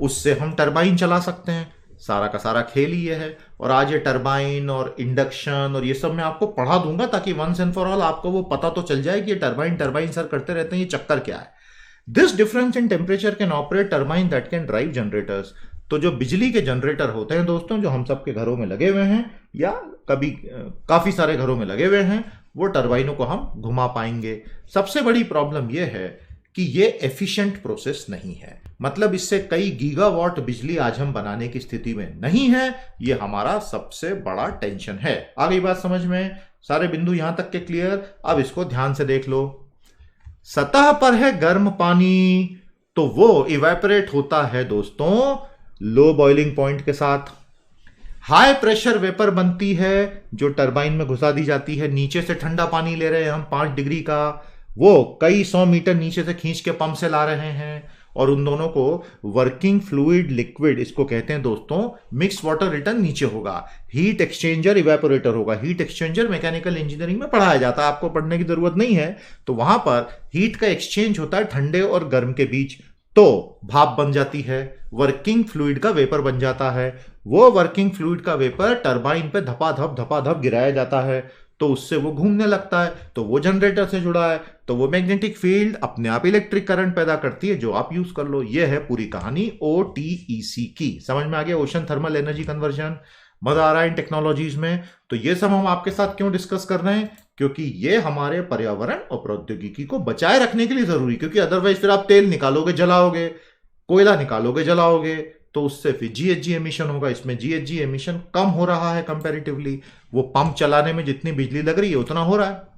उससे हम टरबाइन चला सकते हैं। सारा का सारा खेल ही ये है। और आज ये टरबाइन और इंडक्शन और ये सब मैं आपको पढ़ा दूंगा, ताकि वंस एंड फॉर ऑल आपको वो पता तो चल जाए कि ये टरबाइन टरबाइन सर करते रहते हैं, ये चक्कर क्या है। This difference in temperature can operate turbine that can drive generators. तो जो बिजली के जनरेटर होते हैं दोस्तों, जो हम सबके घरों में लगे हुए हैं या कभी काफी सारे घरों में लगे हुए हैं, वो टरबाइनों को हम घुमा पाएंगे। सबसे बड़ी प्रॉब्लम यह है कि ये एफिशिएंट प्रोसेस नहीं है, मतलब इससे कई गीगावाट बिजली आज हम बनाने की स्थिति में नहीं है। ये हमारा सबसे बड़ा टेंशन है। आ गई बात समझ में? सारे बिंदु यहां तक के क्लियर? अब इसको ध्यान से देख लो। सतह पर है गर्म पानी, तो वो इवेपोरेट होता है दोस्तों लो बॉइलिंग पॉइंट के साथ। हाई प्रेशर वेपर बनती है जो टरबाइन में घुसा दी जाती है। नीचे से ठंडा पानी ले रहे हैं हम 5 डिग्री का, वो कई 100 मीटर नीचे से खींच के पंप से ला रहे हैं, और उन दोनों को वर्किंग फ्लूइड लिक्विड इसको कहते हैं दोस्तों। मिक्स वाटर रिटर्न नीचे होगा, हीट एक्सचेंजर इवेपोरेटर होगा। हीट एक्सचेंजर मैकेनिकल इंजीनियरिंग में पढ़ाया जाता है, आपको पढ़ने की जरूरत नहीं है। तो वहां पर हीट का एक्सचेंज होता है ठंडे और गर्म के बीच, तो भाप बन जाती है, वर्किंग फ्लूइड का वेपर बन जाता है। वो वर्किंग फ्लूइड का वेपर टरबाइन पे धपाधप गिराया जाता है, तो उससे वो घूमने लगता है, तो वो जनरेटर से जुड़ा है, तो वो मैग्नेटिक फील्ड अपने आप इलेक्ट्रिक करंट पैदा करती है, जो आप यूज कर लो। ये है पूरी कहानी ओटीईसी की। समझ में आ गया? Ocean thermal energy conversion. मजा आ रहा है इन टेक्नोलॉजीज में? तो ये सब हम आपके साथ क्यों डिस्कस कर रहे हैं? क्योंकि ये हमारे पर्यावरण और प्रौद्योगिकी को बचाए रखने के लिए जरूरी, क्योंकि अदरवाइज फिर आप तेल निकालोगे जलाओगे, कोयला निकालोगे जलाओगे, तो उससे फिर जीएचजी एमिशन होगा। इसमें जीएचजी एमिशन कम हो रहा है कंपैरेटिवली, वो पंप चलाने में जितनी बिजली लग रही है उतना हो रहा है।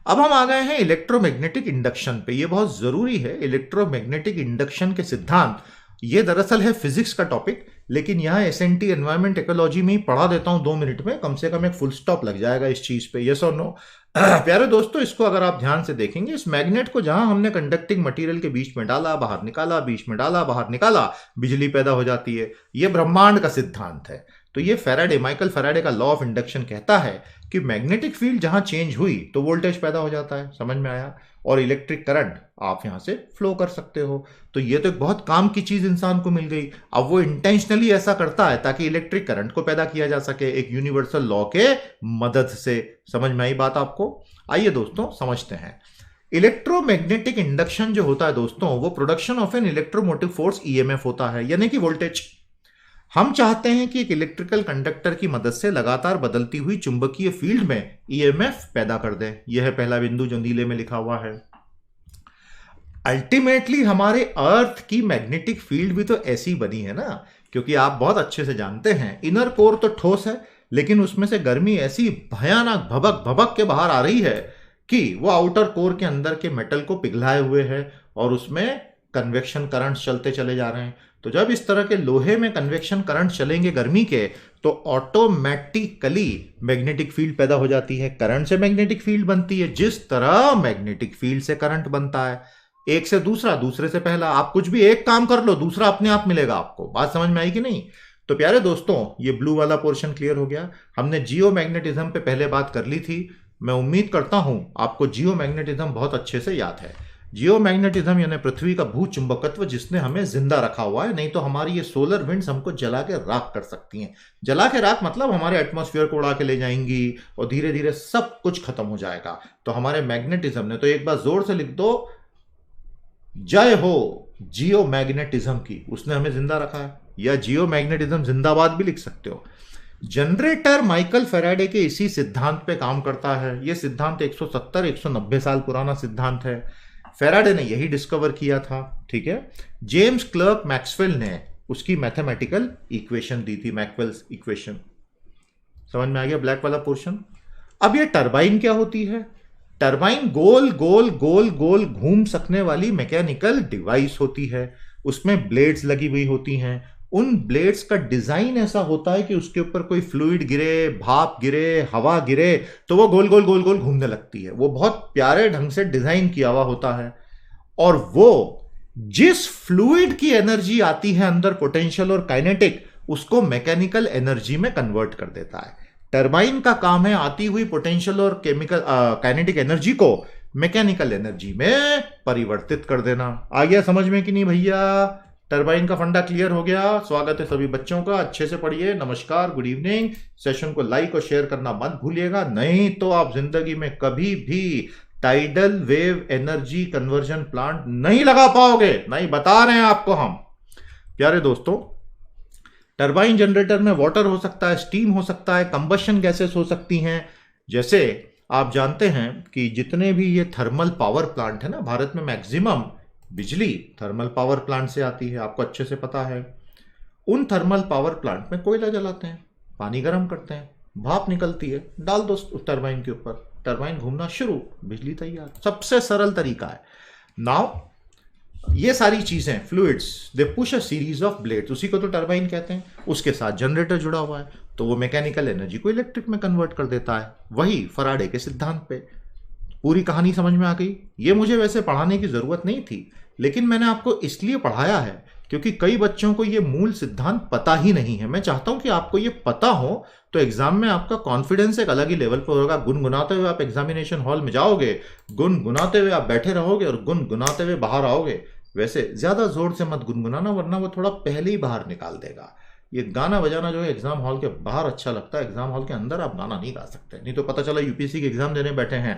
अब हम आ गए हैं इलेक्ट्रोमैग्नेटिक इंडक्शन पे। ये बहुत जरूरी है। इलेक्ट्रोमैग्नेटिक इंडक्शन के सिद्धांत, ये दरअसल है फिजिक्स का टॉपिक, लेकिन यहां एसएनटी एनवायरमेंट इकोलॉजी में ही पढ़ा देता हूं 2 मिनट में, कम से कम एक फुल स्टॉप लग जाएगा इस चीज पे। यस और नो? प्यारे दोस्तों, इसको अगर आप ध्यान से देखेंगे, इस मैग्नेट को जहां हमने कंडक्टिंग मटेरियल के बीच में डाला, बाहर निकाला, बीच में डाला, बाहर निकाला, बिजली पैदा हो जाती है। यह ब्रह्मांड का सिद्धांत है। तो ये फैराडे, माइकल फैराडे का लॉ ऑफ इंडक्शन कहता है कि मैग्नेटिक फील्ड जहां चेंज हुई तो वोल्टेज पैदा हो जाता है, समझ में आया, और इलेक्ट्रिक करंट आप यहां से फ्लो कर सकते हो। तो ये तो एक बहुत काम की चीज इंसान को मिल गई। अब वो इंटेंशनली ऐसा करता है ताकि इलेक्ट्रिक करंट को पैदा किया जा सके एक यूनिवर्सल लॉ के मदद से। समझ में आई बात आपको? आइए दोस्तों समझते हैं। इलेक्ट्रोमैग्नेटिक इंडक्शन जो होता है दोस्तों, वो production of an electromotive force EMF होता है, यानी कि वोल्टेज। हम चाहते हैं कि एक इलेक्ट्रिकल कंडक्टर की मदद से लगातार बदलती हुई चुंबकीय फील्ड में ईएमएफ पैदा कर दें। यह है पहला बिंदु जो नीले में लिखा हुआ है। अल्टीमेटली हमारे अर्थ की मैग्नेटिक फील्ड भी तो ऐसी बनी है ना, क्योंकि आप बहुत अच्छे से जानते हैं इनर कोर तो ठोस है, लेकिन उसमें से गर्मी ऐसी भयानक भबक भबक के बाहर आ रही है कि वो आउटर कोर के अंदर के मेटल को पिघलाए हुए है और उसमें कन्वेक्शन करंट चलते चले जा रहे हैं। तो जब इस तरह के लोहे में कन्वेक्शन करंट चलेंगे गर्मी के, तो ऑटोमेटिकली मैग्नेटिक फील्ड पैदा हो जाती है। करंट से मैग्नेटिक फील्ड बनती है, जिस तरह मैग्नेटिक फील्ड से करंट बनता है। एक से दूसरा, दूसरे से पहला। आप कुछ भी एक काम कर लो, दूसरा अपने आप मिलेगा आपको। बात समझ में आई कि नहीं? तो प्यारे दोस्तों, ये ब्लू वाला पोर्शन क्लियर हो गया। हमने जियो मैग्नेटिज्म पे पहले बात कर ली थी। मैं उम्मीद करता हूं आपको जियो मैग्नेटिज्म बहुत अच्छे से याद है। जियो मैग्नेटिज्म यानी पृथ्वी का भू चुंबकत्व जिसने हमें जिंदा रखा हुआ है, नहीं तो हमारी ये सोलर विंड्स हमको जला के राख कर सकती हैं। जला के राख मतलब हमारे एटमॉस्फेयर को उड़ा के ले जाएंगी और धीरे धीरे सब कुछ खत्म हो जाएगा। तो हमारे मैग्नेटिज्म ने, तो एक बार जोर से लिख दो, जय हो जियो मैग्नेटिज्म की, उसने हमें जिंदा रखा है। या जियो मैग्नेटिज्म जिंदाबाद भी लिख सकते हो। जनरेटर माइकल फैराडे के इसी सिद्धांत पे काम करता है। यह सिद्धांत 170-190 साल पुराना सिद्धांत है। फैराडे ने यही डिस्कवर किया था, ठीक है। जेम्स क्लर्क मैक्सवेल ने उसकी मैथमेटिकल इक्वेशन दी थी, मैक्सवेल्स इक्वेशन। समझ में आ गया ब्लैक वाला पोर्शन? अब ये टरबाइन क्या होती है? टरबाइन गोल गोल गोल गोल घूम सकने वाली मैकेनिकल डिवाइस होती है। उसमें ब्लेड्स लगी हुई होती हैं। उन ब्लेड्स का डिजाइन ऐसा होता है कि उसके ऊपर कोई फ्लूइड गिरे, भाप गिरे, हवा गिरे, तो वो गोल गोल गोल गोल घूमने लगती है। वो बहुत प्यारे ढंग से डिजाइन किया हुआ होता है। और वो जिस फ्लूइड की एनर्जी आती है अंदर, पोटेंशियल और काइनेटिक, उसको मैकेनिकल एनर्जी में कन्वर्ट कर देता है। टरबाइन का काम है आती हुई पोटेंशियल और काइनेटिक एनर्जी को मैकेनिकल एनर्जी में परिवर्तित कर देना। आ गया समझ में कि नहीं भैया? टरबाइन का फंडा क्लियर हो गया। स्वागत है सभी बच्चों का, अच्छे से पढ़िए। नमस्कार, गुड इवनिंग। सेशन को लाइक और शेयर करना मत भूलिएगा, नहीं तो आप जिंदगी में कभी भी tidal wave energy conversion plant नहीं लगा पाओगे, नहीं, बता रहे हैं आपको हम। प्यारे दोस्तों, टरबाइन जनरेटर में वाटर हो सकता है, स्टीम हो सकता है, कंबशन गैसेस हो सकती हैं। जैसे आप जानते हैं कि जितने भी ये थर्मल पावर प्लांट है ना, भारत में मैक्सिमम बिजली थर्मल पावर प्लांट से आती है, आपको अच्छे से पता है। उन थर्मल पावर प्लांट में कोयला जलाते हैं, पानी गर्म करते हैं, भाप निकलती है, डाल दो उस टरबाइन के ऊपर, टरबाइन घूमना शुरू, बिजली तैयार। सबसे सरल तरीका है। नाउ ये सारी चीजें fluids, they push a series of blades, उसी को तो टरबाइन कहते हैं। उसके साथ जनरेटर जुड़ा हुआ है, तो वो मैकेनिकल एनर्जी को इलेक्ट्रिक में कन्वर्ट कर देता है। वही फैराडे के सिद्धांत पे। पूरी कहानी समझ में आ गई? ये मुझे वैसे पढ़ाने की जरूरत नहीं थी, लेकिन मैंने आपको इसलिए पढ़ाया है क्योंकि कई बच्चों को ये मूल सिद्धांत पता ही नहीं है। मैं चाहता हूं कि आपको ये पता हो तो एग्जाम में आपका कॉन्फिडेंस एक अलग ही लेवल पर होगा। गुनगुनाते हुए आप एग्जामिनेशन हॉल में जाओगे, गुनगुनाते हुए आप बैठे रहोगे और गुनगुनाते हुए बाहर आओगे। वैसे ज्यादा जोर से मत गुनगुनाना, वरना वो थोड़ा पहले ही बाहर निकाल देगा। ये गाना बजाना जो है एग्जाम हॉल के बाहर अच्छा लगता है, एग्जाम हॉल के अंदर आप गाना नहीं गा सकते, नहीं तो पता चला यूपीएससी के एग्जाम देने बैठे हैं।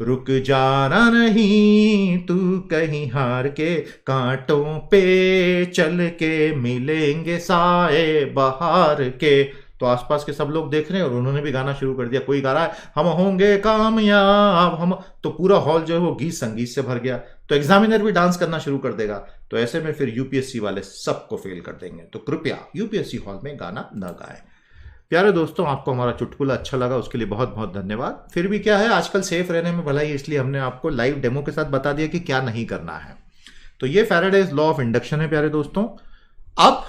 रुक जाना नहीं तू कहीं हार के, कांटों पे चल के मिलेंगे साए बहार के। तो आसपास के सब लोग देख रहे हैं और उन्होंने भी गाना शुरू कर दिया। कोई गा रहा है हम होंगे कामयाब हम, तो पूरा हॉल जो है वो गीत संगीत से भर गया। तो एग्जामिनर भी डांस करना शुरू कर देगा। तो ऐसे में फिर यूपीएससी वाले सबको फेल कर देंगे। तो कृपया यूपीएससी हॉल में गाना न गाएं। प्यारे दोस्तों, आपको हमारा चुटकुला अच्छा लगा, उसके लिए बहुत बहुत धन्यवाद। फिर भी क्या है, आजकल सेफ रहने में भलाई है, इसलिए हमने आपको लाइव डेमो के साथ बता दिया कि क्या नहीं करना है। तो ये फैराडेज लॉ ऑफ इंडक्शन है प्यारे दोस्तों। अब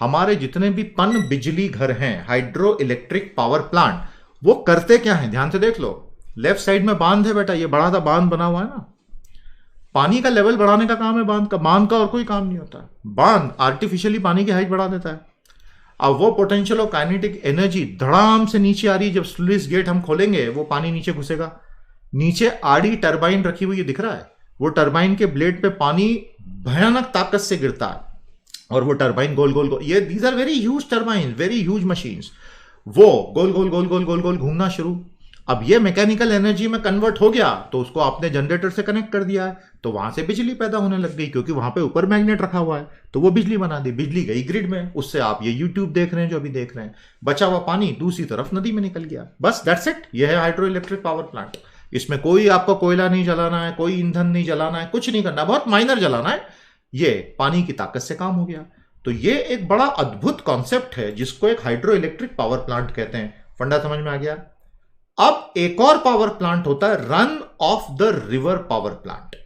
हमारे जितने भी पन बिजली घर हैं, हाइड्रो इलेक्ट्रिक पावर प्लांट, वो करते क्या है, ध्यान से देख लो। लेफ्ट साइड में बांध है बेटा, ये बड़ा सा बांध बना हुआ है ना, पानी का लेवल बढ़ाने का काम है बांध का। बांध का और कोई काम नहीं होता है। बांध आर्टिफिशियली पानी की हाइट बढ़ा देता है। अब वो पोटेंशियल और काइनेटिक एनर्जी धड़ाम से नीचे आ रही है। जब स्लुइस गेट हम खोलेंगे वो पानी नीचे घुसेगा। नीचे आड़ी टरबाइन रखी हुई है, दिख रहा है? वो टरबाइन के ब्लेड पे पानी भयानक ताकत से गिरता है और वो टरबाइन गोल गोल गोल, ये these are very huge turbine, very huge machines, वो गोल गोल गोल गोल गोल गोल घूमना शुरू। अब ये मैकेनिकल एनर्जी में कन्वर्ट हो गया तो उसको आपने जनरेटर से कनेक्ट कर दिया है, तो वहां से बिजली पैदा होने लग गई, क्योंकि वहां पे ऊपर मैग्नेट रखा हुआ है, तो वो बिजली बना दी। बिजली गई ग्रिड में, उससे आप ये यूट्यूब देख रहे हैं जो अभी देख रहे हैं। बचा हुआ पानी दूसरी तरफ नदी में निकल गया। बस दैट्स इट। ये है हाइड्रो इलेक्ट्रिक पावर प्लांट। इसमें कोई आपको कोयला नहीं जलाना है, कोई ईंधन नहीं जलाना है, कुछ नहीं करना, बहुत माइनर जलाना है। ये पानी की ताकत से काम हो गया। तो ये एक बड़ा अद्भुत कॉन्सेप्ट है जिसको एक हाइड्रो इलेक्ट्रिक पावर प्लांट कहते हैं। फंडा समझ में आ गया? अब एक और पावर प्लांट होता है run of the river power plant.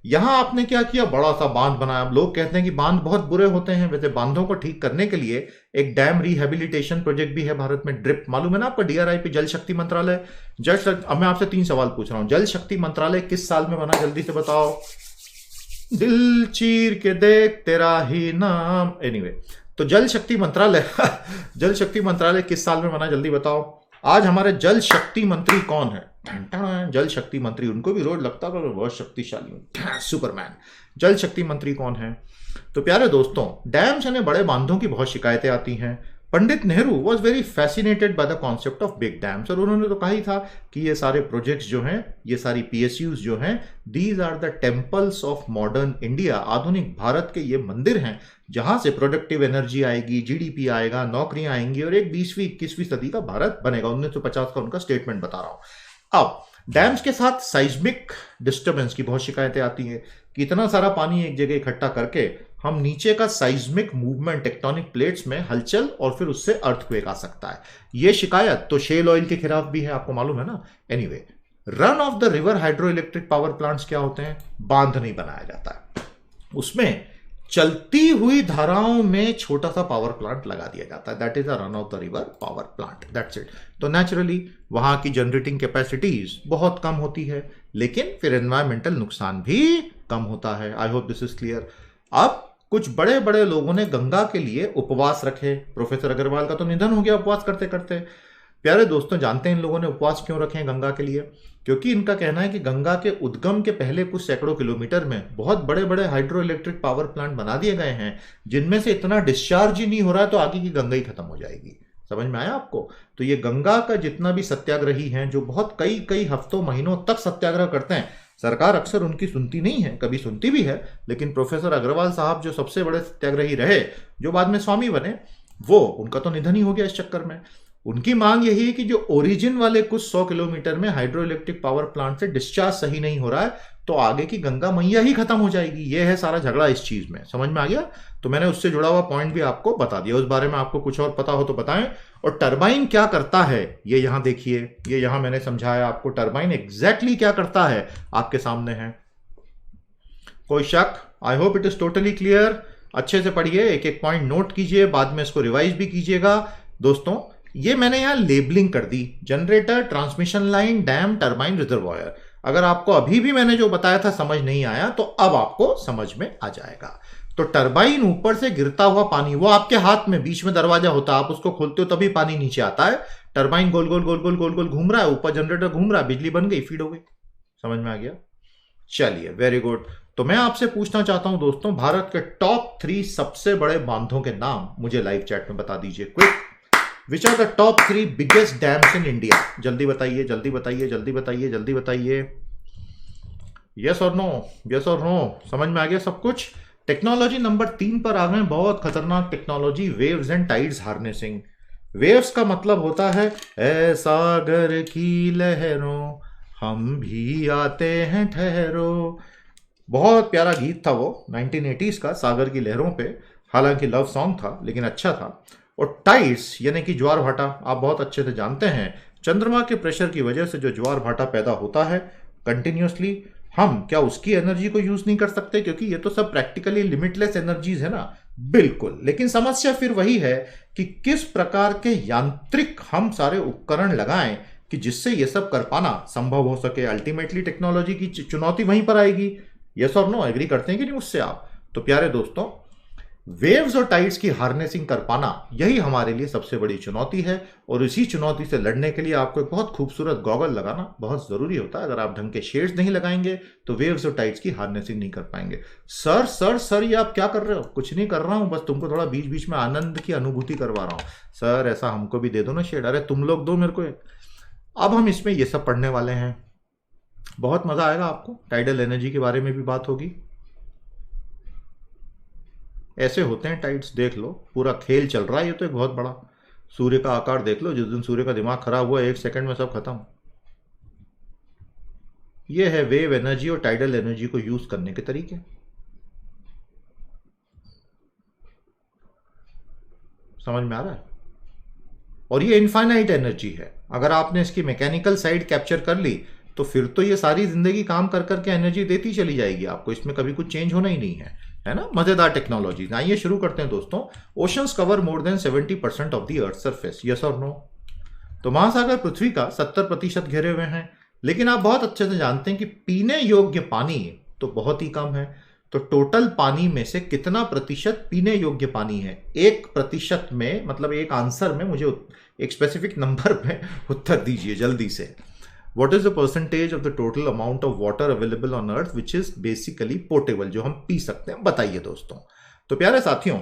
यहां आपने क्या किया, बड़ा सा बांध बनाया। अब लोग कहते हैं कि बांध बहुत बुरे होते हैं, वैसे बांधों को ठीक करने के लिए एक डैम रिहेबिलिटेशन प्रोजेक्ट भी है भारत में। ड्रिप मालूम है ना आपको? DRI जल शक्ति मंत्रालय। अब मैं आपसे 3 सवाल पूछ रहा हूं। जल शक्ति मंत्रालय किस साल में बना, जल्दी से बताओ। दिल चीर के देख तेरा ही नाम। एनीवे, तो जल शक्ति मंत्रालय जल शक्ति मंत्रालय किस साल में बना, जल्दी बताओ। आज हमारे जल शक्ति मंत्री कौन है? जल शक्ति मंत्री, उनको भी रोज लगता है बहुत शक्तिशाली, सुपरमैन। जल शक्ति मंत्री कौन है? तो प्यारे दोस्तों, डैम्स यानी बड़े बांधों की बहुत शिकायतें आती हैं। Pandit Nehru was very fascinated by the concept of big dams, और उन्होंने तो कहा ही था कि ये सारे प्रोजेक्ट्स जो हैं, ये सारी PSUs जो हैं, these are the temples of modern India. आधुनिक भारत के ये मंदिर हैं जहां से प्रोडक्टिव एनर्जी आएगी, GDP आएगा, नौकरियां आएंगी और एक 20वीं 21वीं सदी का भारत बनेगा। 1950 का उनका स्टेटमेंट बता रहा हूं। अब डैम्स के साथ साइज्मिक डिस्टर्बेंस की बहुत शिकायतें आती हैं कि इतना सारा पानी एक जगह इकट्ठा करके हम नीचे का साइज्मिक मूवमेंट, टेक्टोनिक प्लेट्स में हलचल और फिर उससे अर्थक्वेक आ सकता है। यह शिकायत तो शेल ऑयल के खिलाफ भी है, आपको मालूम है ना। Anyway, run of the river hydro electric power plants क्या होते हैं? बांध नहीं बनाया जाता है, उसमें चलती हुई धाराओं में छोटा सा पावर प्लांट लगा दिया जाता है। That is a run of the river power plant, that's it. तो नेचुरली वहां की जनरेटिंग कैपेसिटीज बहुत कम होती है, लेकिन फिर एनवायरमेंटल नुकसान भी कम होता है। I hope this is clear. अब कुछ बड़े बड़े लोगों ने गंगा के लिए उपवास रखे। प्रोफेसर अग्रवाल का तो निधन हो गया उपवास करते करते। प्यारे दोस्तों, जानते हैं इन लोगों ने उपवास क्यों रखे हैं गंगा के लिए? क्योंकि इनका कहना है कि गंगा के उद्गम के पहले कुछ सैकड़ों किलोमीटर में बहुत बड़े बड़े हाइड्रो इलेक्ट्रिक पावर प्लांट बना दिए गए हैं जिनमें से इतना डिस्चार्ज ही नहीं हो रहा है, तो आगे की गंगा ही खत्म हो जाएगी। समझ में आया आपको? तो ये गंगा का जितना भी सत्याग्रही हैं, जो बहुत कई कई हफ्तों महीनों तक सत्याग्रह करते हैं, सरकार अक्सर उनकी सुनती नहीं है, कभी सुनती भी है, लेकिन प्रोफेसर अग्रवाल साहब जो सबसे बड़े सत्याग्रही रहे, जो बाद में स्वामी बने, वो उनका तो निधन ही हो गया इस चक्कर में। उनकी मांग यही है कि जो ओरिजिन वाले कुछ 100 किलोमीटर में हाइड्रो इलेक्ट्रिक पावर प्लांट से डिस्चार्ज सही नहीं हो रहा है, तो आगे की गंगा मैया ही खत्म हो जाएगी। ये है सारा झगड़ा इस चीज में। समझ में आ गया? तो मैंने उससे जुड़ा हुआ पॉइंट भी आपको बता दिया। उस बारे में आपको कुछ और पता हो तो बताएं। और टरबाइन क्या करता है ये यहां देखिए, ये यहां मैंने समझाया आपको। टरबाइन एग्जैक्टली क्या करता है आपके सामने है। कोई शक? I hope it is totally clear. अच्छे से पढ़िए, एक एक पॉइंट नोट कीजिए, बाद में इसको रिवाइज भी कीजिएगा। दोस्तों, ये मैंने यहां लेबलिंग कर दी: generator, transmission line, dam, turbine, reservoir. अगर आपको अभी भी मैंने जो बताया था समझ नहीं आया, तो अब आपको समझ में आ जाएगा। तो टरबाइन ऊपर से गिरता हुआ पानी, वो आपके हाथ में बीच में दरवाजा होता है, आप उसको खोलते हो तभी पानी नीचे आता है। टरबाइन गोल गोल गोल गोल गोल गोल घूम रहा है, ऊपर जनरेटर घूम रहा है, बिजली बन गई, फीड हो गई। समझ में आ गया? चलिए, वेरी गुड। तो मैं आपसे पूछना चाहता हूं दोस्तों, भारत के टॉप 3 सबसे बड़े बांधों के नाम मुझे लाइव चैट में बता दीजिए। Quick, which are the top 3 biggest dams in India? जल्दी बताइए, जल्दी बताइए, जल्दी बताइए, जल्दी बताइए। यस और नो, यस और नो। समझ में आ गया सब कुछ? टेक्नोलॉजी नंबर 3 पर आ गए, बहुत खतरनाक technology, waves and tides harnessing. Waves का मतलब होता है ऐ सागर की लहरों हम भी आते हैं ठहरो। बहुत प्यारा गीत था वो, 1980s का, सागर की लहरों पे। हालांकि लव सॉन्ग था, लेकिन अच्छा था। और टाइड्स यानी कि ज्वार भाटा, आप बहुत अच्छे से जानते हैं, चंद्रमा के प्रेशर की वजह से जो ज्वार भाटा पैदा होता है कंटिन्यूसली, हम क्या उसकी एनर्जी को यूज नहीं कर सकते? क्योंकि ये तो सब प्रैक्टिकली लिमिटलेस एनर्जीज है ना। बिल्कुल, लेकिन समस्या फिर वही है कि किस प्रकार के यांत्रिक हम सारे उपकरण लगाएं कि जिससे ये सब कर पाना संभव हो सके। अल्टीमेटली टेक्नोलॉजी की चुनौती वहीं पर आएगी। यस और नो, एग्री करते हैं कि नहीं मुझसे आप? तो प्यारे दोस्तों, वेव्स और टाइड्स की हार्नेसिंग कर पाना यही हमारे लिए सबसे बड़ी चुनौती है, और इसी चुनौती से लड़ने के लिए आपको एक बहुत खूबसूरत गॉगल लगाना बहुत जरूरी होता है। अगर आप ढंग के शेड्स नहीं लगाएंगे तो वेव्स और टाइड्स की हार्नेसिंग नहीं कर पाएंगे। सर सर सर ये आप क्या कर रहे हो? कुछ नहीं कर रहा हूं, बस तुमको थोड़ा बीच बीच में आनंद की अनुभूति करवा रहा हूं। सर ऐसा हमको भी दे दो ना शेड। अरे तुम लोग दो मेरे को एक। अब हम इसमें ये सब पढ़ने वाले हैं, बहुत मजा आएगा आपको। टाइडल एनर्जी के बारे में भी बात होगी। ऐसे होते हैं टाइड्स, देख लो पूरा खेल चल रहा है। ये तो एक बहुत बड़ा सूर्य का आकार देख लो, जिस दिन सूर्य का दिमाग खराब हुआ 1 सेकंड में सब खत्म। ये है वेव एनर्जी और टाइडल एनर्जी को यूज करने के तरीके। समझ में आ रहा है? और ये इनफाइनाइट एनर्जी है। अगर आपने इसकी मैकेनिकल साइड कैप्चर कर ली तो फिर तो ये सारी जिंदगी काम कर करके एनर्जी देती चली जाएगी आपको। इसमें कभी कुछ चेंज होना ही नहीं है ना? मजेदार टेक्नोलॉजी। आइए शुरू करते हैं दोस्तों। Oceans cover more than 70% of the earth surface, yes और नो? तो महासागर पृथ्वी का 70% घेरे हुए हैं, लेकिन आप बहुत अच्छे से जानते हैं कि पीने योग्य पानी तो बहुत ही कम है। तो टोटल पानी में से कितना प्रतिशत पीने योग्य पानी है? 1% में, मतलब एक आंसर में मुझे एक स्पेसिफिक नंबर में उत्तर दीजिए जल्दी से। What is the percentage of the total amount of water available on earth which is basically potable, जो हम पी सकते हैं? बताइए दोस्तों। तो प्यारे साथियों,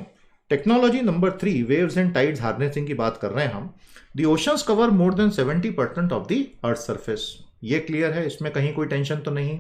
technology number 3 waves and tides harnessing की बात कर रहे हैं हम। The oceans cover more than 70% of the earth surface, ये क्लियर है, इसमें कहीं कोई टेंशन तो नहीं।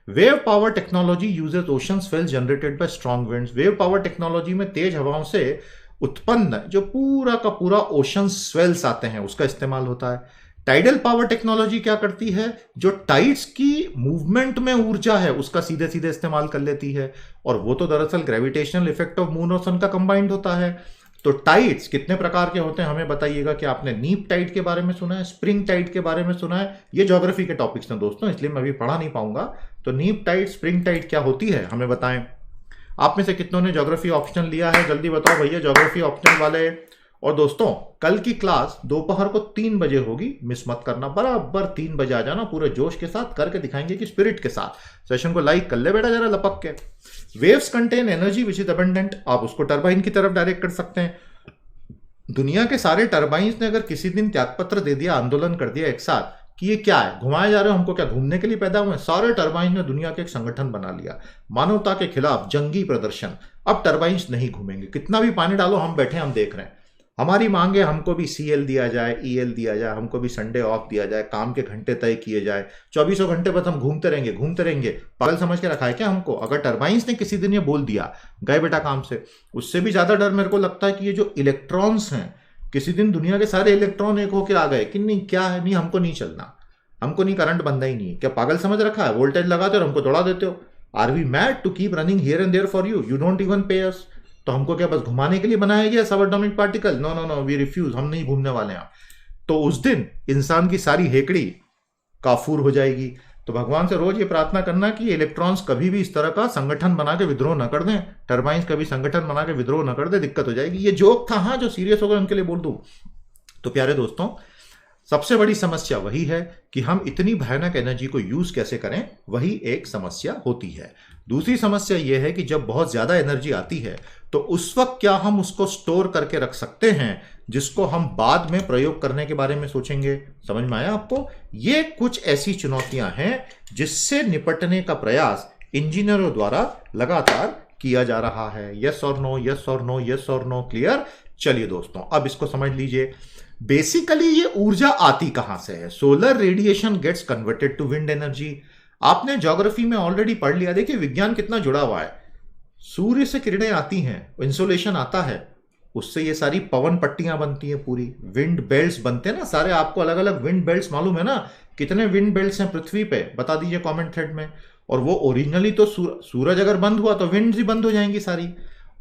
Wave power technology uses ocean swells generated by strong winds. Wave power technology में तेज हवाओं से उत्पन्न जो पूरा का पूरा ओशन स्वेल्स आते हैं उसका इस्तेमाल होता है। टाइडल पावर टेक्नोलॉजी क्या करती है? जो टाइड्स की मूवमेंट में ऊर्जा है उसका सीधे सीधे इस्तेमाल कर लेती है, और वो तो दरअसल ग्रेविटेशनल इफेक्ट ऑफ मून और सन का कंबाइंड होता है। तो टाइड्स कितने प्रकार के होते हैं हमें बताइएगा। कि आपने नीप टाइड के बारे में सुना है, स्प्रिंग टाइड के बारे में सुना है? ये ज्योग्राफी के टॉपिक्स हैं दोस्तों, इसलिए मैं अभी पढ़ा नहीं पाऊंगा। तो नीप टाइड, स्प्रिंग टाइड क्या होती है हमें बताएं। आप में से कितनों ने ज्योग्राफी ऑप्शन लिया है? जल्दी बताओ भैया, ज्योग्राफी ऑप्शन वाले। और दोस्तों कल की क्लास दोपहर को 3 बजे होगी, मिस मत करना। बराबर 3 बजे आ जाना, पूरे जोश के साथ करके दिखाएंगे कि स्पिरिट के साथ। सेशन को लाइक कर ले बेटा जरा लपक के। Waves contain energy which is abundant, आप उसको टरबाइन की तरफ डायरेक्ट कर सकते हैं। दुनिया के सारे टरबाइंस ने अगर किसी दिन त्यागपत्र दे दिया, आंदोलन कर दिया एक साथ कि ये क्या है, घुमाए जा रहे हो हमको, क्या घूमने के लिए पैदा हुए? सारे टरबाइंस ने दुनिया के एक संगठन बना लिया, मानवता के खिलाफ जंगी प्रदर्शन। अब टरबाइंस नहीं घूमेंगे, कितना भी पानी डालो हम बैठे हम देख रहे हैं। हमारी मांग है हमको भी CL दिया जाए, EL दिया जाए, हमको भी संडे ऑफ दिया जाए, काम के घंटे तय किए जाए, 24 घंटे बस हम घूमते रहेंगे। पागल समझ के रखा है क्या हमको? अगर टरबाइंस ने किसी दिन ये बोल दिया गए बेटा काम से। उससे भी ज्यादा डर मेरे को लगता है कि ये जो इलेक्ट्रॉन्स हैं, किसी दिन दुनिया के सारे इलेक्ट्रॉन एक होकर आ गए कि नहीं क्या है, नहीं हमको नहीं चलना, हमको नहीं करंट बंदा ही नहीं है। क्या पागल समझ रखा है? वोल्टेज लगाते हो और हमको दौड़ा देते हो। Are we mad to keep running here and there for you? You don't even pay us. तो हमको क्या बस घुमाने के लिए बनाया गया सब atomic particle? No no no, we refuse, हम नहीं घूमने वाले हैं। तो उस दिन इंसान की सारी हेकड़ी काफूर हो जाएगी। तो भगवान से रोज ये प्रार्थना करना कि इलेक्ट्रॉन्स कभी भी इस तरह का संगठन बना के विद्रोह न कर दें, टरबाइंस कभी संगठन बना के विद्रोह न कर दे, दिक्कत हो जाएगी। ये जोक था, हाँ, जो सीरियस होगा उनके लिए बोल दूं। तो प्यारे दोस्तों, सबसे बड़ी समस्या वही है कि हम इतनी भयानक एनर्जी को यूज कैसे करें, वही एक समस्या होती है। दूसरी समस्या यह है कि जब बहुत ज्यादा एनर्जी आती है तो उस वक्त क्या हम उसको स्टोर करके रख सकते हैं, जिसको हम बाद में प्रयोग करने के बारे में सोचेंगे। समझ में आया आपको? ये कुछ ऐसी चुनौतियां हैं जिससे निपटने का प्रयास इंजीनियरों द्वारा लगातार किया जा रहा है। यस और नो, यस और नो, यस और नो, क्लियर? चलिए दोस्तों, अब इसको समझ लीजिए। बेसिकली ये ऊर्जा आती कहां से है? Solar radiation gets converted to wind energy. आपने ज्योग्राफी में ऑलरेडी पढ़ लिया। देखिए विज्ञान कितना जुड़ा हुआ है। सूर्य से किरणें आती हैं, इंसोलेशन आता है, उससे ये सारी पवन पट्टियां बनती हैं, पूरी विंड बेल्ट्स बनते हैं ना सारे। आपको अलग अलग विंड बेल्ट्स मालूम है ना? कितने विंड बेल्ट्स हैं पृथ्वी पे? बता दीजिए कमेंट थ्रेड में। और वो ओरिजिनली तो सूरज अगर बंद हुआ तो विंड्स ही बंद हो जाएंगी सारी।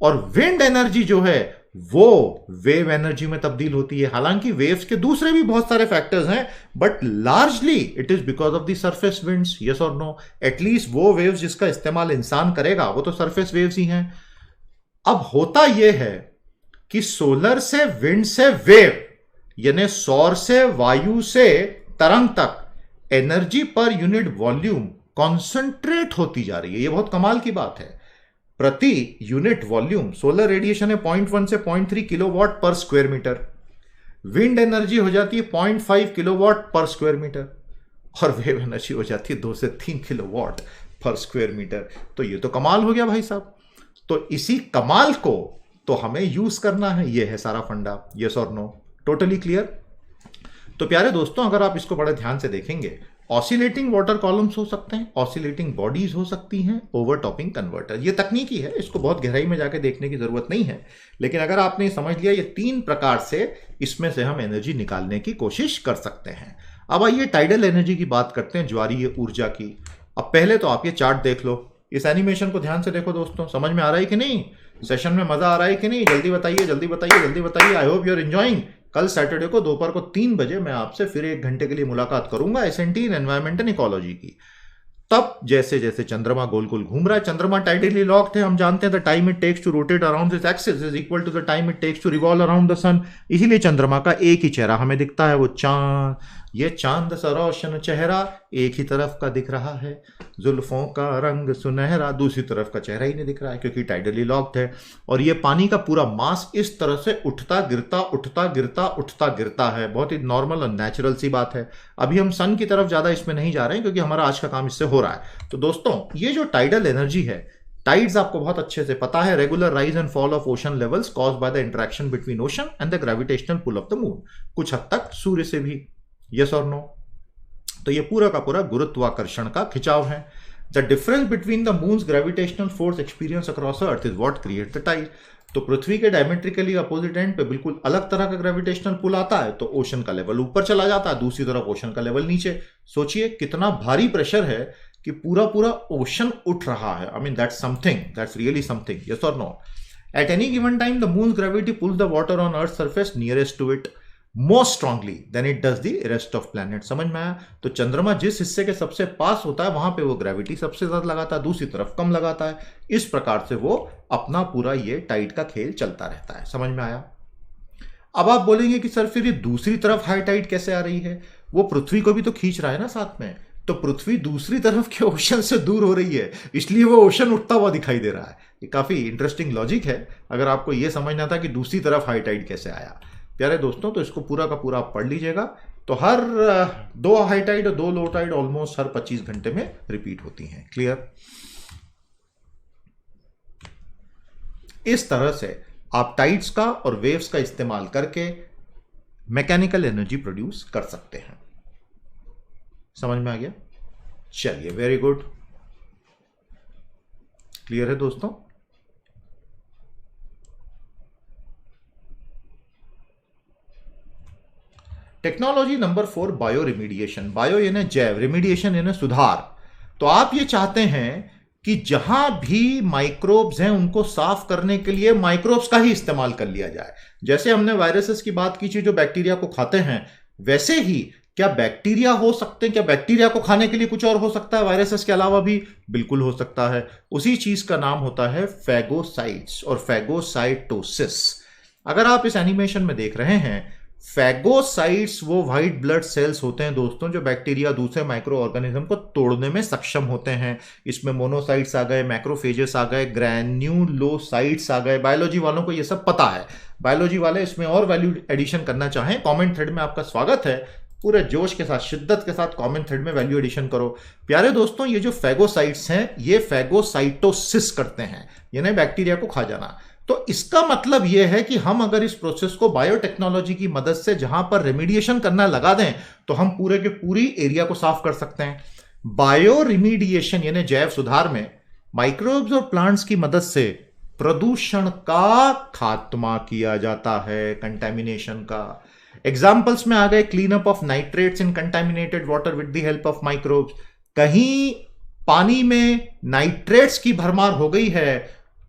और विंड एनर्जी जो है वो वेव एनर्जी में तब्दील होती है। हालांकि वेव्स के दूसरे भी बहुत सारे फैक्टर्स हैं, but largely it is because of the surface winds. Yes और नो? एटलीस्ट वो वेव्स जिसका इस्तेमाल इंसान करेगा वो तो सरफेस वेव्स ही हैं। अब होता यह है कि सोलर से विंड से वेव, यानी सौर से वायु से तरंग तक energy per unit volume concentrate होती जा रही है। यह बहुत कमाल की बात है। प्रति यूनिट वॉल्यूम सोलर रेडिएशन है 0.1 से 0.3 किलोवाट पर स्क्वायर मीटर, विंड एनर्जी हो जाती है 0.5 किलोवाट पर स्क्वायर मीटर, और वेव एनर्जी हो जाती है 2 से 3 किलोवाट पर स्क्वायर मीटर। तो ये तो कमाल हो गया भाई साहब। तो इसी कमाल को तो हमें यूज करना है, ये है सारा फंडा। यस और नो, टोटली क्लियर। तो प्यारे दोस्तों, अगर आप इसको बड़े ध्यान से देखेंगे, ऑसिलेटिंग वाटर कॉलम्स हो सकते हैं, ऑसिलेटिंग बॉडीज हो सकती हैं, ओवरटॉपिंग कन्वर्टर, ये तकनीकी है, इसको बहुत गहराई में जाके देखने की जरूरत नहीं है। लेकिन अगर आपने समझ लिया, ये 3 प्रकार से इसमें से हम एनर्जी निकालने की कोशिश कर सकते हैं। अब आइए टाइडल एनर्जी की बात करते हैं, ज्वारीय ऊर्जा की। अब पहले तो आप ये चार्ट देख लो, इस एनिमेशन को ध्यान से देखो दोस्तों, समझ में आ रहा है कि नहीं? सेशन में मजा आ रहा है कि नहीं? जल्दी बताइए, जल्दी बताइए, जल्दी बताइए। I hope you are enjoying. कल सैटरडे को दोपहर को 3 बजे मैं आपसे फिर 1 घंटे के लिए मुलाकात करूंगा SNT in environment and ecology की। तब जैसे जैसे चंद्रमा गोल गोल घूम रहा है, चंद्रमा टाइडली लॉक्ड है, हम जानते हैं the time it takes to rotate around this axis is equal to the time it takes to revolve around the sun. इसीलिए चंद्रमा का एक ही चेहरा हमें दिखता है, वो चांद। ये चांद सा रोशन चेहरा एक ही तरफ का दिख रहा है, जुल्फों का रंग सुनहरा दूसरी तरफ का चेहरा ही नहीं दिख रहा है, क्योंकि टाइडली लॉक्ड है। और ये पानी का पूरा मास इस तरह से उठता गिरता उठता गिरता उठता गिरता है। बहुत ही नॉर्मल और नेचुरल सी बात है। अभी हम सन की तरफ ज्यादा इसमें नहीं जा रहे हैं, क्योंकि हमारा आज का काम इससे हो रहा है। तो दोस्तों, ये जो टाइडल एनर्जी है, टाइड्स आपको बहुत अच्छे से पता है, regular rise and fall of ocean levels caused by the interaction between ocean and the gravitational pull of the moon, कुछ हद तक सूर्य से भी। यस और नो? तो ये पूरा का पूरा गुरुत्वाकर्षण का खिंचाव है। The difference between the moon's gravitational force experience across earth is what create the tide. तो पृथ्वी के डायमेट्रिकली अपोजिट एंड पे बिल्कुल अलग तरह का ग्रेविटेशनल पुल आता है, तो ओशन का लेवल ऊपर चला जाता है, दूसरी तरफ ओशन का लेवल नीचे। सोचिए कितना भारी प्रेशर है कि पूरा पूरा ओशन उठ रहा है। I mean that's something, that's really something. Yes और no? At any given time the moon's gravity pulls the water on earth surface nearest to it more strongly than it does the rest of planet। समझ में आया? तो चंद्रमा जिस हिस्से के सबसे पास होता है वहां पे वो ग्रेविटी सबसे ज्यादा लगाता है, दूसरी तरफ कम लगाता है। इस प्रकार से वो अपना पूरा ये टाइड का खेल चलता रहता है। समझ में आया? अब आप बोलेंगे कि सर फिर ये दूसरी तरफ हाई टाइड कैसे आ रही है? वो पृथ्वी को भी तो खींच रहा है ना साथ में। तो पृथ्वी दूसरी तरफ के ओशन से दूर हो रही है, इसलिए वो ओशन उठता हुआ दिखाई दे रहा है। ये काफी इंटरेस्टिंग लॉजिक है, अगर आपको ये समझना था कि दूसरी तरफ हाई टाइड कैसे आया। प्यारे दोस्तों, तो इसको पूरा का पूरा आप पढ़ लीजिएगा। तो हर 2 हाई टाइड और 2 लो टाइड ऑलमोस्ट हर 25 घंटे में रिपीट होती हैं। क्लियर? इस तरह से आप टाइड्स का और वेव्स का इस्तेमाल करके मैकेनिकल एनर्जी प्रोड्यूस कर सकते हैं। समझ में आ गया? चलिए, वेरी गुड। क्लियर है दोस्तों? Technology number 4, bio remediation. Bio यानी जैव, रिमीडिएशन यानी सुधार। तो आप ये चाहते हैं कि जहां भी माइक्रोब्स हैं उनको साफ करने के लिए माइक्रोब्स का ही इस्तेमाल कर लिया जाए। जैसे हमने वायरसेस की बात की थी जो बैक्टीरिया को खाते हैं, वैसे ही क्या बैक्टीरिया हो सकते हैं? क्या बैक्टीरिया को खाने के लिए कुछ और हो सकता है वायरसेस के अलावा भी? बिल्कुल हो सकता है। उसी चीज का नाम होता है फैगोसाइट्स और फैगोसाइटोसिस। अगर आप इस एनिमेशन में देख रहे हैं, फैगोसाइट्स वो व्हाइट ब्लड सेल्स होते हैं दोस्तों, जो बैक्टीरिया दूसरे माइक्रो ऑर्गेनिज्म को तोड़ने में सक्षम होते हैं। इसमें मोनोसाइट्स आ गए, मैक्रोफेजेस आ गए, ग्रैन्युलोसाइट्स आ गए। बायोलॉजी वालों को ये सब पता है। बायोलॉजी वाले इसमें और वैल्यू एडिशन करना चाहें, कमेंट थ्रेड में आपका स्वागत है। पूरे जोश के साथ, शिद्दत के साथ कमेंट थ्रेड में वैल्यू एडिशन करो। प्यारे दोस्तों, ये जो फैगोसाइट्स हैं ये फैगोसाइटोसिस करते हैं, यानी बैक्टीरिया को खा जाना। तो इसका मतलब यह है कि हम अगर इस प्रोसेस को बायोटेक्नोलॉजी की मदद से जहां पर रेमिडिएशन करना लगा दें, तो हम पूरे के पूरी एरिया को साफ कर सकते हैं। बायो रिमीडिएशन यानी जैव सुधार में माइक्रोब्स और प्लांट्स की मदद से प्रदूषण का खात्मा किया जाता है, कंटेमिनेशन का। एग्जाम्पल्स में आ गए clean up of nitrates in contaminated water with the help of microbes. कहीं पानी में नाइट्रेट्स की भरमार हो गई है